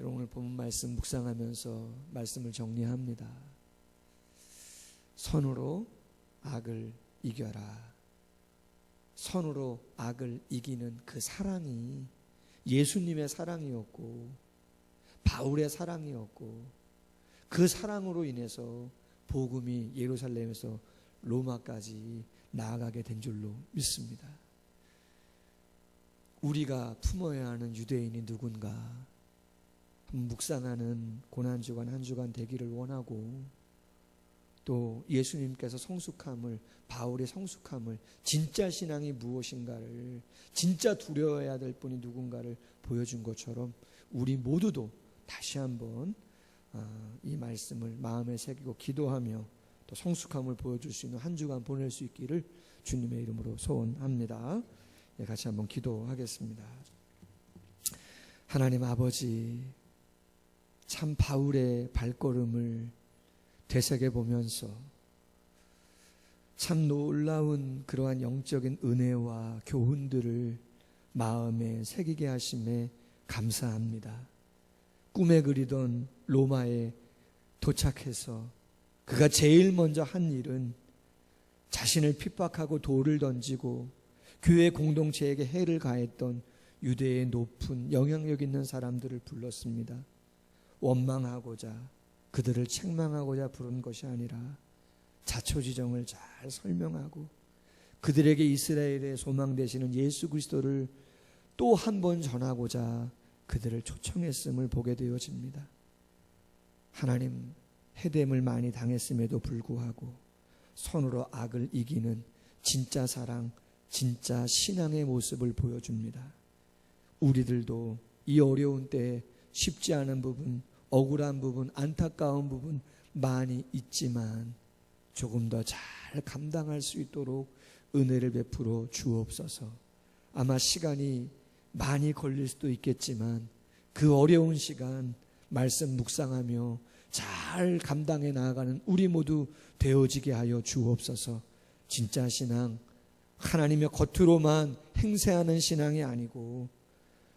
[SPEAKER 1] 여러분, 오늘 본문 말씀 묵상하면서 말씀을 정리합니다. 선으로 악을 이겨라. 선으로 악을 이기는 그 사랑이 예수님의 사랑이었고 바울의 사랑이었고, 그 사랑으로 인해서 복음이 예루살렘에서 로마까지 나아가게 된 줄로 믿습니다. 우리가 품어야 하는 유대인이 누군가 묵상하는 고난주간 한 주간 되기를 원하고, 또 예수님께서 성숙함을, 바울의 성숙함을, 진짜 신앙이 무엇인가를, 진짜 두려워해야 될 분이 누군가를 보여준 것처럼 우리 모두도 다시 한번 이 말씀을 마음에 새기고 기도하며 또 성숙함을 보여줄 수 있는 한 주간 보낼 수 있기를 주님의 이름으로 소원합니다. 같이 한번 기도하겠습니다. 하나님 아버지, 참 바울의 발걸음을 되새겨보면서 참 놀라운 그러한 영적인 은혜와 교훈들을 마음에 새기게 하심에 감사합니다. 꿈에 그리던 로마에 도착해서 그가 제일 먼저 한 일은 자신을 핍박하고 돌을 던지고 교회 공동체에게 해를 가했던 유대의 높은 영향력 있는 사람들을 불렀습니다. 원망하고자, 그들을 책망하고자 부른 것이 아니라 자초지정을 잘 설명하고 그들에게 이스라엘의 소망 되시는 예수 그리스도를 또 한 번 전하고자 그들을 초청했음을 보게 되어집니다. 하나님, 해됨을 많이 당했음에도 불구하고 선으로 악을 이기는 진짜 사랑, 진짜 신앙의 모습을 보여줍니다. 우리들도 이 어려운 때에 쉽지 않은 부분, 억울한 부분, 안타까운 부분 많이 있지만 조금 더 잘 감당할 수 있도록 은혜를 베풀어 주옵소서. 아마 시간이 많이 걸릴 수도 있겠지만 그 어려운 시간 말씀 묵상하며 잘 감당해 나아가는 우리 모두 되어지게 하여 주옵소서. 진짜 신앙, 하나님의 겉으로만 행세하는 신앙이 아니고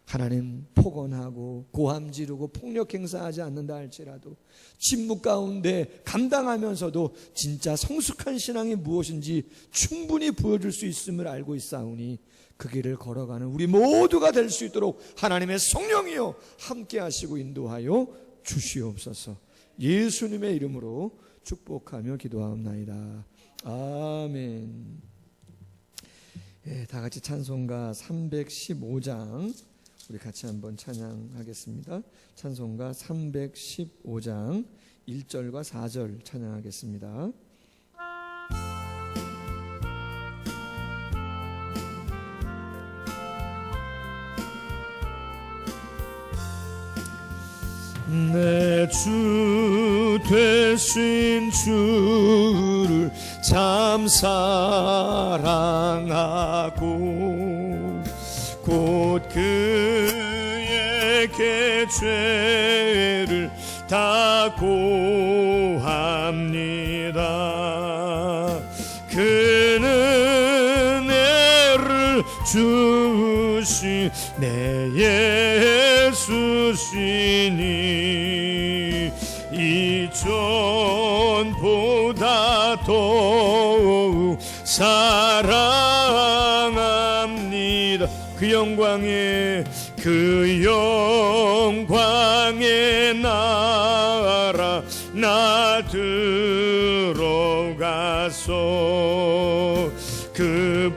[SPEAKER 1] 하나님 폭언하고 고함 지르고 폭력 행사하지 않는다 할지라도 침묵 가운데 감당하면서도 진짜 성숙한 신앙이 무엇인지 충분히 보여줄 수 있음을 알고 있사오니 그 길을 걸어가는 우리 모두가 될 수 있도록 하나님의 성령이여 함께 하시고 인도하여 주시옵소서. 예수님의 이름으로 축복하며 기도하옵나이다. 아멘. 다 같이 찬송가 315장 우리 같이 한번 찬양하겠습니다. 찬송가 315장 1절과 4절 찬양하겠습니다. 내 주 되신 주를 참 사랑하고 곧 그에게 죄를 다 고합니다. 그는 은혜를 주신 내 예수시니 이전보다 더욱 사랑합니다. 그 영광의 나라 나 들어가서 그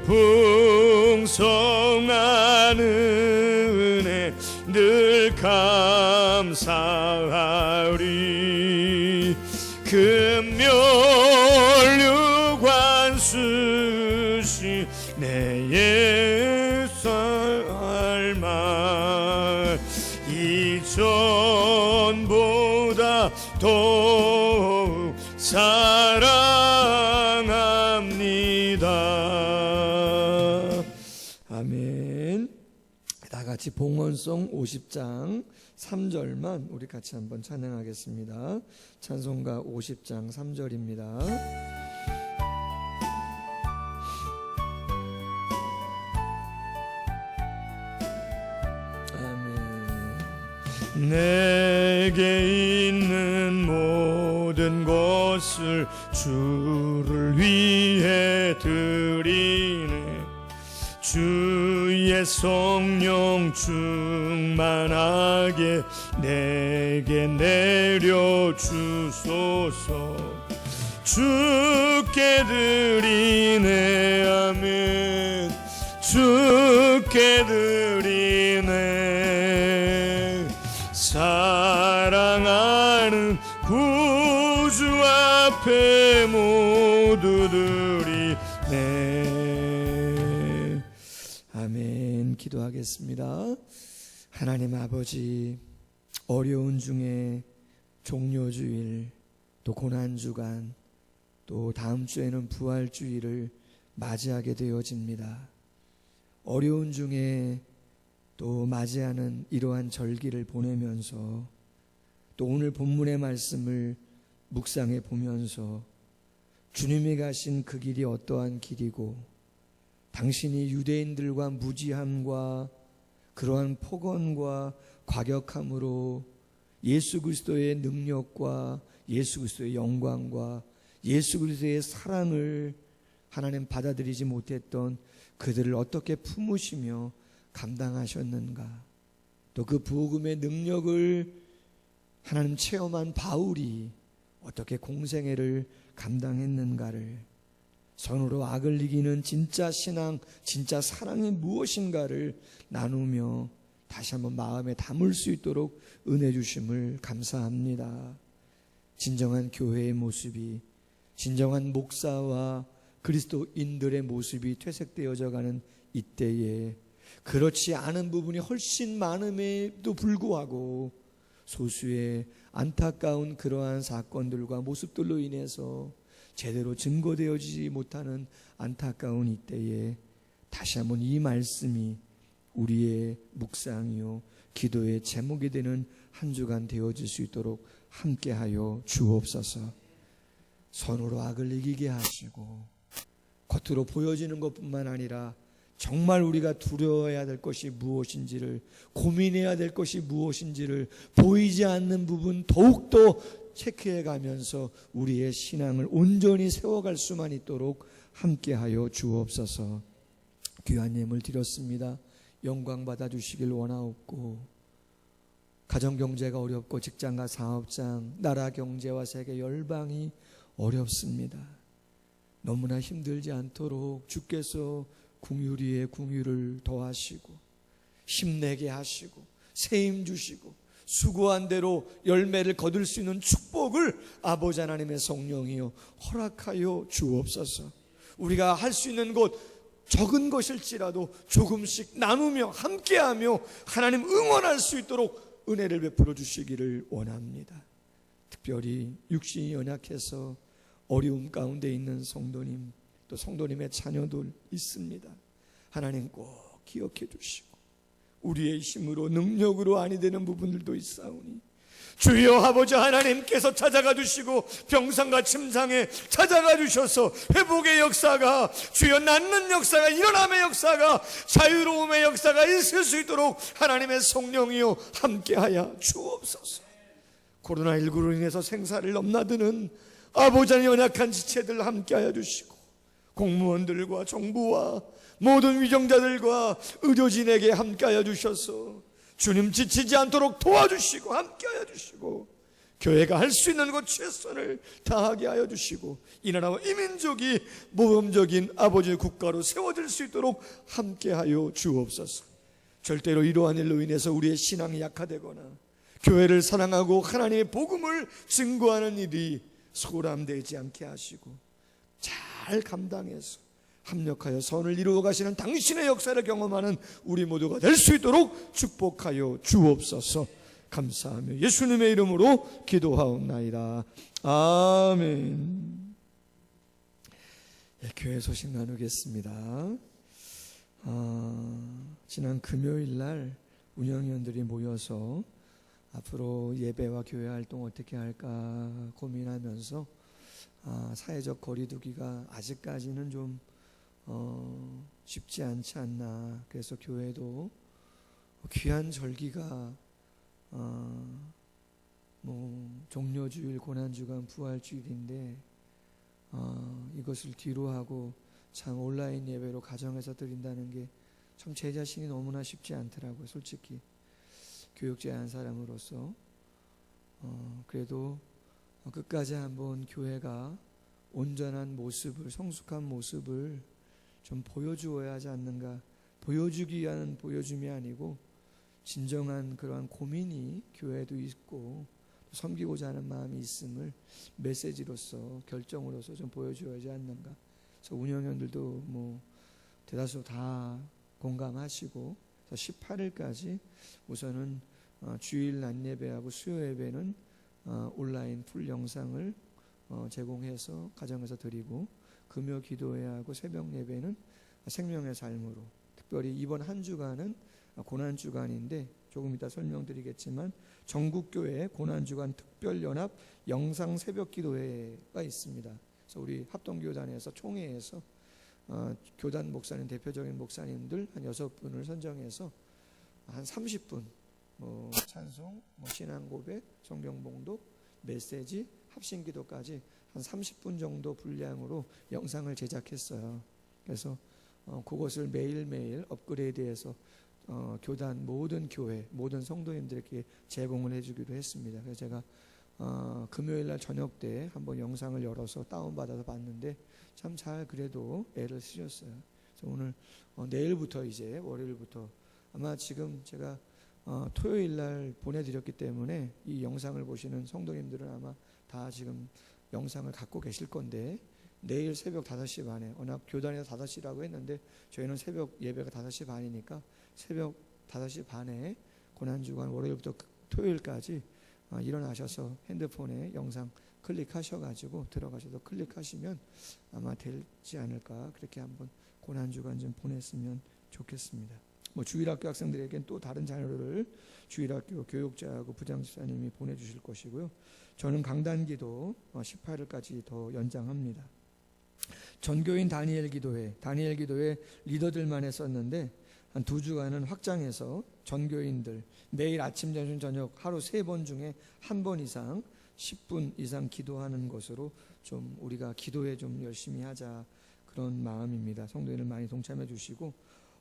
[SPEAKER 1] 풍성한 은혜 늘 감사하리. 그 멸류관 쓰신 내 삶아 이전보다 더욱 사랑합니다. 아멘. 다 같이 봉헌송 50장 3절만 우리 같이 한번 찬양하겠습니다. 찬송가 50장 3절입니다. 내게 있는 모든 것을 주를 위해 드리네. 주의 성령 충만하게 내게 내려주소서. 주께 드리네. 아멘. 주께 드리네. 사랑하는 구주 앞에 모두 드리네. 아멘. 기도하겠습니다. 하나님 아버지, 어려운 중에 종료주일, 또 고난주간, 또 다음 주에는 부활주일을 맞이하게 되어집니다. 어려운 중에 또 맞이하는 이러한 절기를 보내면서 또 오늘 본문의 말씀을 묵상해 보면서 주님이 가신 그 길이 어떠한 길이고 당신이 유대인들과 무지함과 그러한 폭언과 과격함으로 예수 그리스도의 능력과 예수 그리스도의 영광과 예수 그리스도의 사랑을 하나님 받아들이지 못했던 그들을 어떻게 품으시며 감당하셨는가. 또 그 복음의 능력을 하나님 체험한 바울이 어떻게 공생애를 감당했는가를, 선으로 악을 이기는 진짜 신앙, 진짜 사랑이 무엇인가를 나누며 다시 한번 마음에 담을 수 있도록 은혜 주심을 감사합니다. 진정한 교회의 모습이, 진정한 목사와 그리스도인들의 모습이 퇴색되어져 가는 이때에 그렇지 않은 부분이 훨씬 많음에도 불구하고 소수의 안타까운 그러한 사건들과 모습들로 인해서 제대로 증거되어지지 못하는 안타까운 이때에 다시 한번 이 말씀이 우리의 묵상이요 기도의 제목이 되는 한 주간 되어질 수 있도록 함께하여 주옵소서. 선으로 악을 이기게 하시고 겉으로 보여지는 것뿐만 아니라 정말 우리가 두려워해야 될 것이 무엇인지를, 고민해야 될 것이 무엇인지를 보이지 않는 부분 더욱더 체크해 가면서 우리의 신앙을 온전히 세워갈 수만 있도록 함께하여 주옵소서. 귀한 예물 드렸습니다. 영광 받아주시길 원하옵고, 가정경제가 어렵고 직장과 사업장, 나라 경제와 세계 열방이 어렵습니다. 너무나 힘들지 않도록 주께서 궁율 위에 궁율을 더하시고 힘내게 하시고 세임 주시고 수고한 대로 열매를 거둘 수 있는 축복을 아버지 하나님의 성령이여 허락하여 주옵소서. 우리가 할 수 있는 것 적은 것일지라도 조금씩 나누며 함께하며 하나님 응원할 수 있도록 은혜를 베풀어 주시기를 원합니다. 특별히 육신이 연약해서 어려움 가운데 있는 성도님, 또 성도님의 자녀들 있습니다. 하나님 꼭 기억해 주시고 우리의 힘으로 능력으로 아니 되는 부분들도 있사오니 주여 아버지 하나님께서 찾아가 주시고 병상과 침상에 찾아가 주셔서 회복의 역사가, 주여 낫는 역사가, 일어남의 역사가, 자유로움의 역사가 있을 수 있도록 하나님의 성령이여 함께하여 주옵소서. 코로나19로 인해서 생사를 넘나드는 아버지 하나님 연약한 지체들 함께하여 주시고 공무원들과 정부와 모든 위정자들과 의료진에게 함께하여 주셔서 주님 지치지 않도록 도와주시고 함께하여 주시고 교회가 할 수 있는 것 최선을 다하게 하여 주시고 이 나라와 이 민족이 모범적인 아버지의 국가로 세워질 수 있도록 함께하여 주옵소서. 절대로 이러한 일로 인해서 우리의 신앙이 약화되거나 교회를 사랑하고 하나님의 복음을 증거하는 일이 소람되지 않게 하시고 잘 감당해서 합력하여 선을 이루어 가시는 당신의 역사를 경험하는 우리 모두가 될 수 있도록 축복하여 주옵소서. 감사하며 예수님의 이름으로 기도하옵나이다. 아멘. 교회 소식 나누겠습니다. 지난 금요일 날 운영위원들이 모여서 앞으로 예배와 교회 활동 어떻게 할까 고민하면서 사회적 거리두기가 아직까지는 좀 쉽지 않지 않나. 그래서 교회도 귀한 절기가 종료주일, 고난주간, 부활주일인데 이것을 뒤로 하고 참 온라인 예배로 가정에서 드린다는 게 참 제 자신이 너무나 쉽지 않더라고요. 솔직히 교육제 한 사람으로서 그래도 끝까지 한번 교회가 온전한 모습을, 성숙한 모습을 좀 보여주어야 하지 않는가. 보여주기 위한 보여줌이 아니고 진정한 그러한 고민이 교회에도 있고 섬기고자 하는 마음이 있음을 메시지로서, 결정으로서 좀 보여줘야 하지 않는가. 그래서 운영원들도 대다수 다 공감하시고 18일까지 우선은 주일 낮 예배하고 수요 예배는 온라인 풀 영상을 제공해서 가정에서 드리고, 금요 기도회하고 새벽 예배는 생명의 삶으로, 특별히 이번 한 주간은 고난주간인데 조금 이따 설명드리겠지만 전국교회 고난주간 특별연합 영상 새벽 기도회가 있습니다. 그래서 우리 합동교단에서 총회에서 교단 목사님, 대표적인 목사님들 한 6분을 선정해서 한 30분 찬송, 신앙 고백, 성경 봉독, 메시지, 합심 기도까지 한 30분 정도 분량으로 영상을 제작했어요. 그래서 그것을 매일매일 업그레이드해서 교단 모든 교회, 모든 성도님들에게 제공을 해주기로 했습니다. 그래서 제가 금요일날 저녁 때 한번 영상을 열어서 다운받아서 봤는데 참 잘 그래도 애를 쓰셨어요. 그래서 오늘 내일부터 이제 월요일부터 아마 지금 제가 토요일날 보내드렸기 때문에 이 영상을 보시는 성도님들은 아마 다 지금 영상을 갖고 계실 건데, 내일 새벽 5시 반에, 워낙 교단에서 5시라고 했는데 저희는 새벽 예배가 5시 반이니까 새벽 5시 반에 고난주간 월요일부터 토요일까지 일어나셔서 핸드폰에 영상 클릭하셔가지고 들어가셔서 클릭하시면 아마 되지 않을까. 그렇게 한번 고난주간 좀 보냈으면 좋겠습니다. 주일학교 학생들에겐 또 다른 자료를 주일학교 교육자하고 부장집사님이 보내주실 것이고요. 저는 강단기도 18일까지 더 연장합니다. 전교인 다니엘 기도회 리더들만 했었는데 한 2주간은 확장해서 전교인들 매일 아침, 점심, 저녁 하루 3번 중에 1번 이상 10분 이상 기도하는 것으로 좀 우리가 기도에 좀 열심히 하자, 그런 마음입니다. 성도님들 많이 동참해 주시고,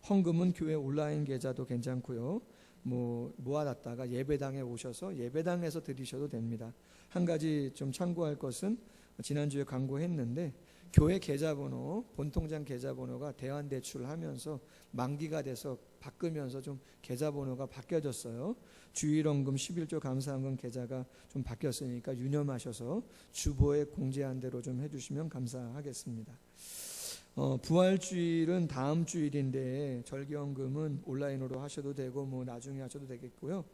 [SPEAKER 1] 헌금은 교회 온라인 계좌도 괜찮고요. 모아놨다가 예배당에 오셔서 예배당에서 드리셔도 됩니다. 한 가지 좀 참고할 것은 지난주에 광고했는데 교회 계좌번호, 본통장 계좌번호가 대환대출하면서 만기가 돼서 바꾸면서 좀 계좌번호가 바뀌어졌어요. 주일헌금 11조 감사헌금 계좌가 좀 바뀌었으니까 유념하셔서 주보에 공지한 대로 좀 해주시면 감사하겠습니다. 부활주일은 다음 주일인데 절기헌금은 온라인으로 하셔도 되고 나중에 하셔도 되겠고요.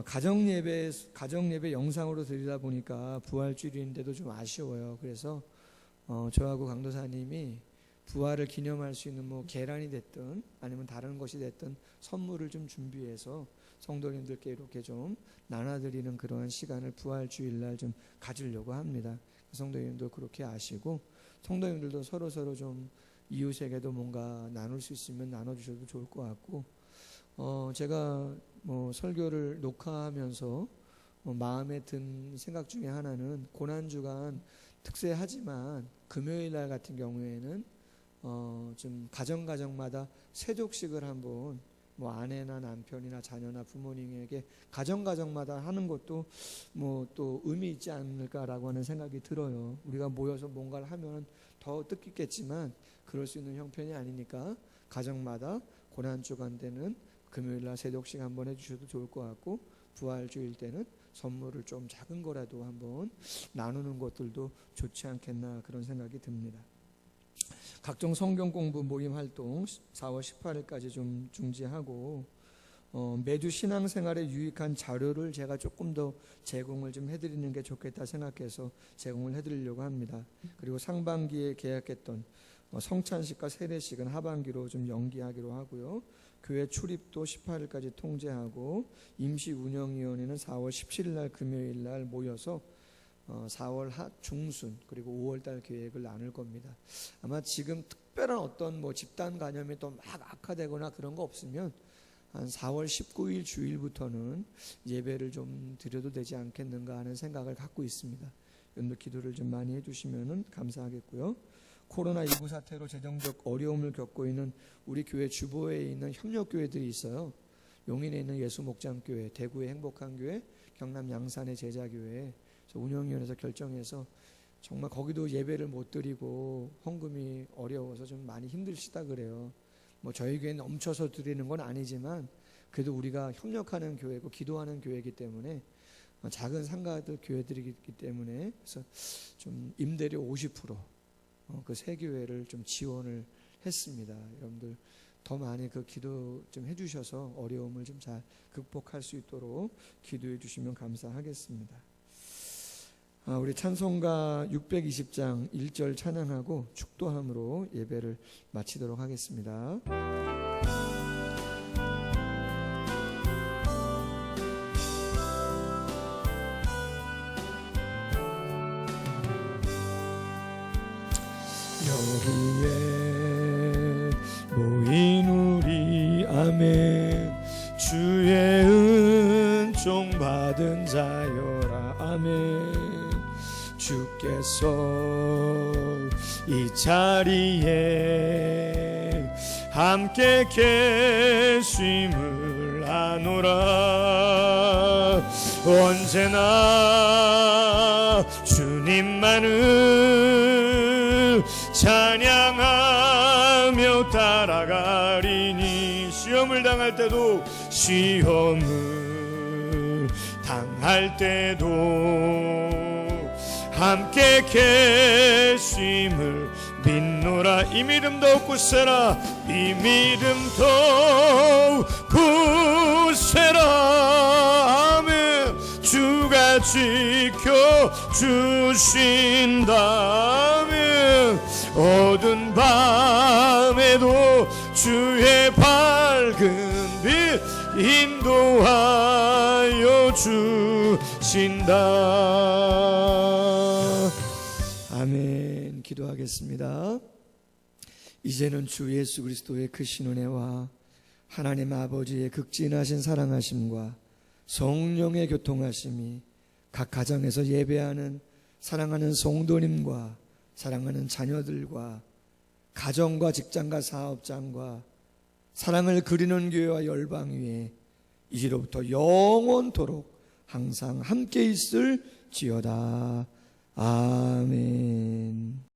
[SPEAKER 1] 가정예배 영상으로 드리다 보니까 부활주일인데도 좀 아쉬워요. 그래서 저하고 강도사님이 부활을 기념할 수 있는 계란이 됐든 아니면 다른 것이 됐든 선물을 좀 준비해서 성도님들께 이렇게 좀 나눠드리는 그러한 시간을 부활주일날 좀 가지려고 합니다. 성도님도 그렇게 아시고, 성도님들도 서로 좀 이웃에게도 뭔가 나눌 수 있으면 나눠주셔도 좋을 것 같고, 제가 설교를 녹화하면서 마음에 든 생각 중에 하나는, 고난주간 특세하지만 금요일날 같은 경우에는 좀 가정마다 세족식을 한번 아내나 남편이나 자녀나 부모님에게 가정마다 하는 것도 또 의미 있지 않을까라고 하는 생각이 들어요. 우리가 모여서 뭔가를 하면 더 뜻깊겠지만 그럴 수 있는 형편이 아니니까 가정마다 고난주간 때는 금요일날 세족식 한번 해주셔도 좋을 것 같고, 부활주일 때는 선물을 좀 작은 거라도 한번 나누는 것들도 좋지 않겠나, 그런 생각이 듭니다. 각종 성경 공부 모임 활동 4월 18일까지 좀 중지하고, 매주 신앙생활에 유익한 자료를 제가 조금 더 제공을 좀 해드리는 게 좋겠다 생각해서 제공을 해드리려고 합니다. 그리고 상반기에 계약했던 성찬식과 세례식은 하반기로 좀 연기하기로 하고요. 교회 출입도 18일까지 통제하고, 임시운영위원회는 4월 17일날 금요일날 모여서 4월 중순 그리고 5월달 계획을 나눌 겁니다. 아마 지금 특별한 어떤 집단 간염이 또 막 악화되거나 그런 거 없으면 한 4월 19일 주일부터는 예배를 좀 드려도 되지 않겠는가 하는 생각을 갖고 있습니다. 여러분들 기도를 좀 많이 해주시면 감사하겠고요. 코로나19 사태로 재정적 어려움을 겪고 있는 우리 교회 주보에 있는 협력교회들이 있어요. 용인에 있는 예수목장교회, 대구의 행복한교회, 경남 양산의 제자교회, 운영위원회에서 결정해서 정말 거기도 예배를 못 드리고 헌금이 어려워서 좀 많이 힘들시다 그래요. 뭐 저희 교회는 넘쳐서 드리는 건 아니지만 그래도 우리가 협력하는 교회고 기도하는 교회이기 때문에 작은 상가들 교회들이기 때문에 그래서 좀 임대료 50% 그 세 교회를 좀 지원을 했습니다. 여러분들 더 많이 그 기도 좀 해주셔서 어려움을 좀 잘 극복할 수 있도록 기도해 주시면 감사하겠습니다. 우리 찬송가 620장 1절 찬양하고 축도함으로 예배를 마치도록 하겠습니다. 여기에 모인 우리 아멘 주의 은총 받은 자여라 아멘 주께서 이 자리에 함께 계심을 아노라 언제나 주님만을 찬양하며 따라가리니 시험을 당할 때도 함께 계심을 믿노라 이 믿음 더욱 굳세라 이 믿음 더욱 굳세라 아멘 주가 지켜주신다면 어두운 밤에도 주의 밝은 빛 인도하여 주신다. 아멘. 기도하겠습니다. 이제는 주 예수 그리스도의 크신 은혜와 하나님 아버지의 극진하신 사랑하심과 성령의 교통하심이 각 가정에서 예배하는 사랑하는 성도님과 사랑하는 자녀들과 가정과 직장과 사업장과 사랑을 그리는 교회와 열방 위에 이제로부터 영원토록 항상 함께 있을지어다. 아멘.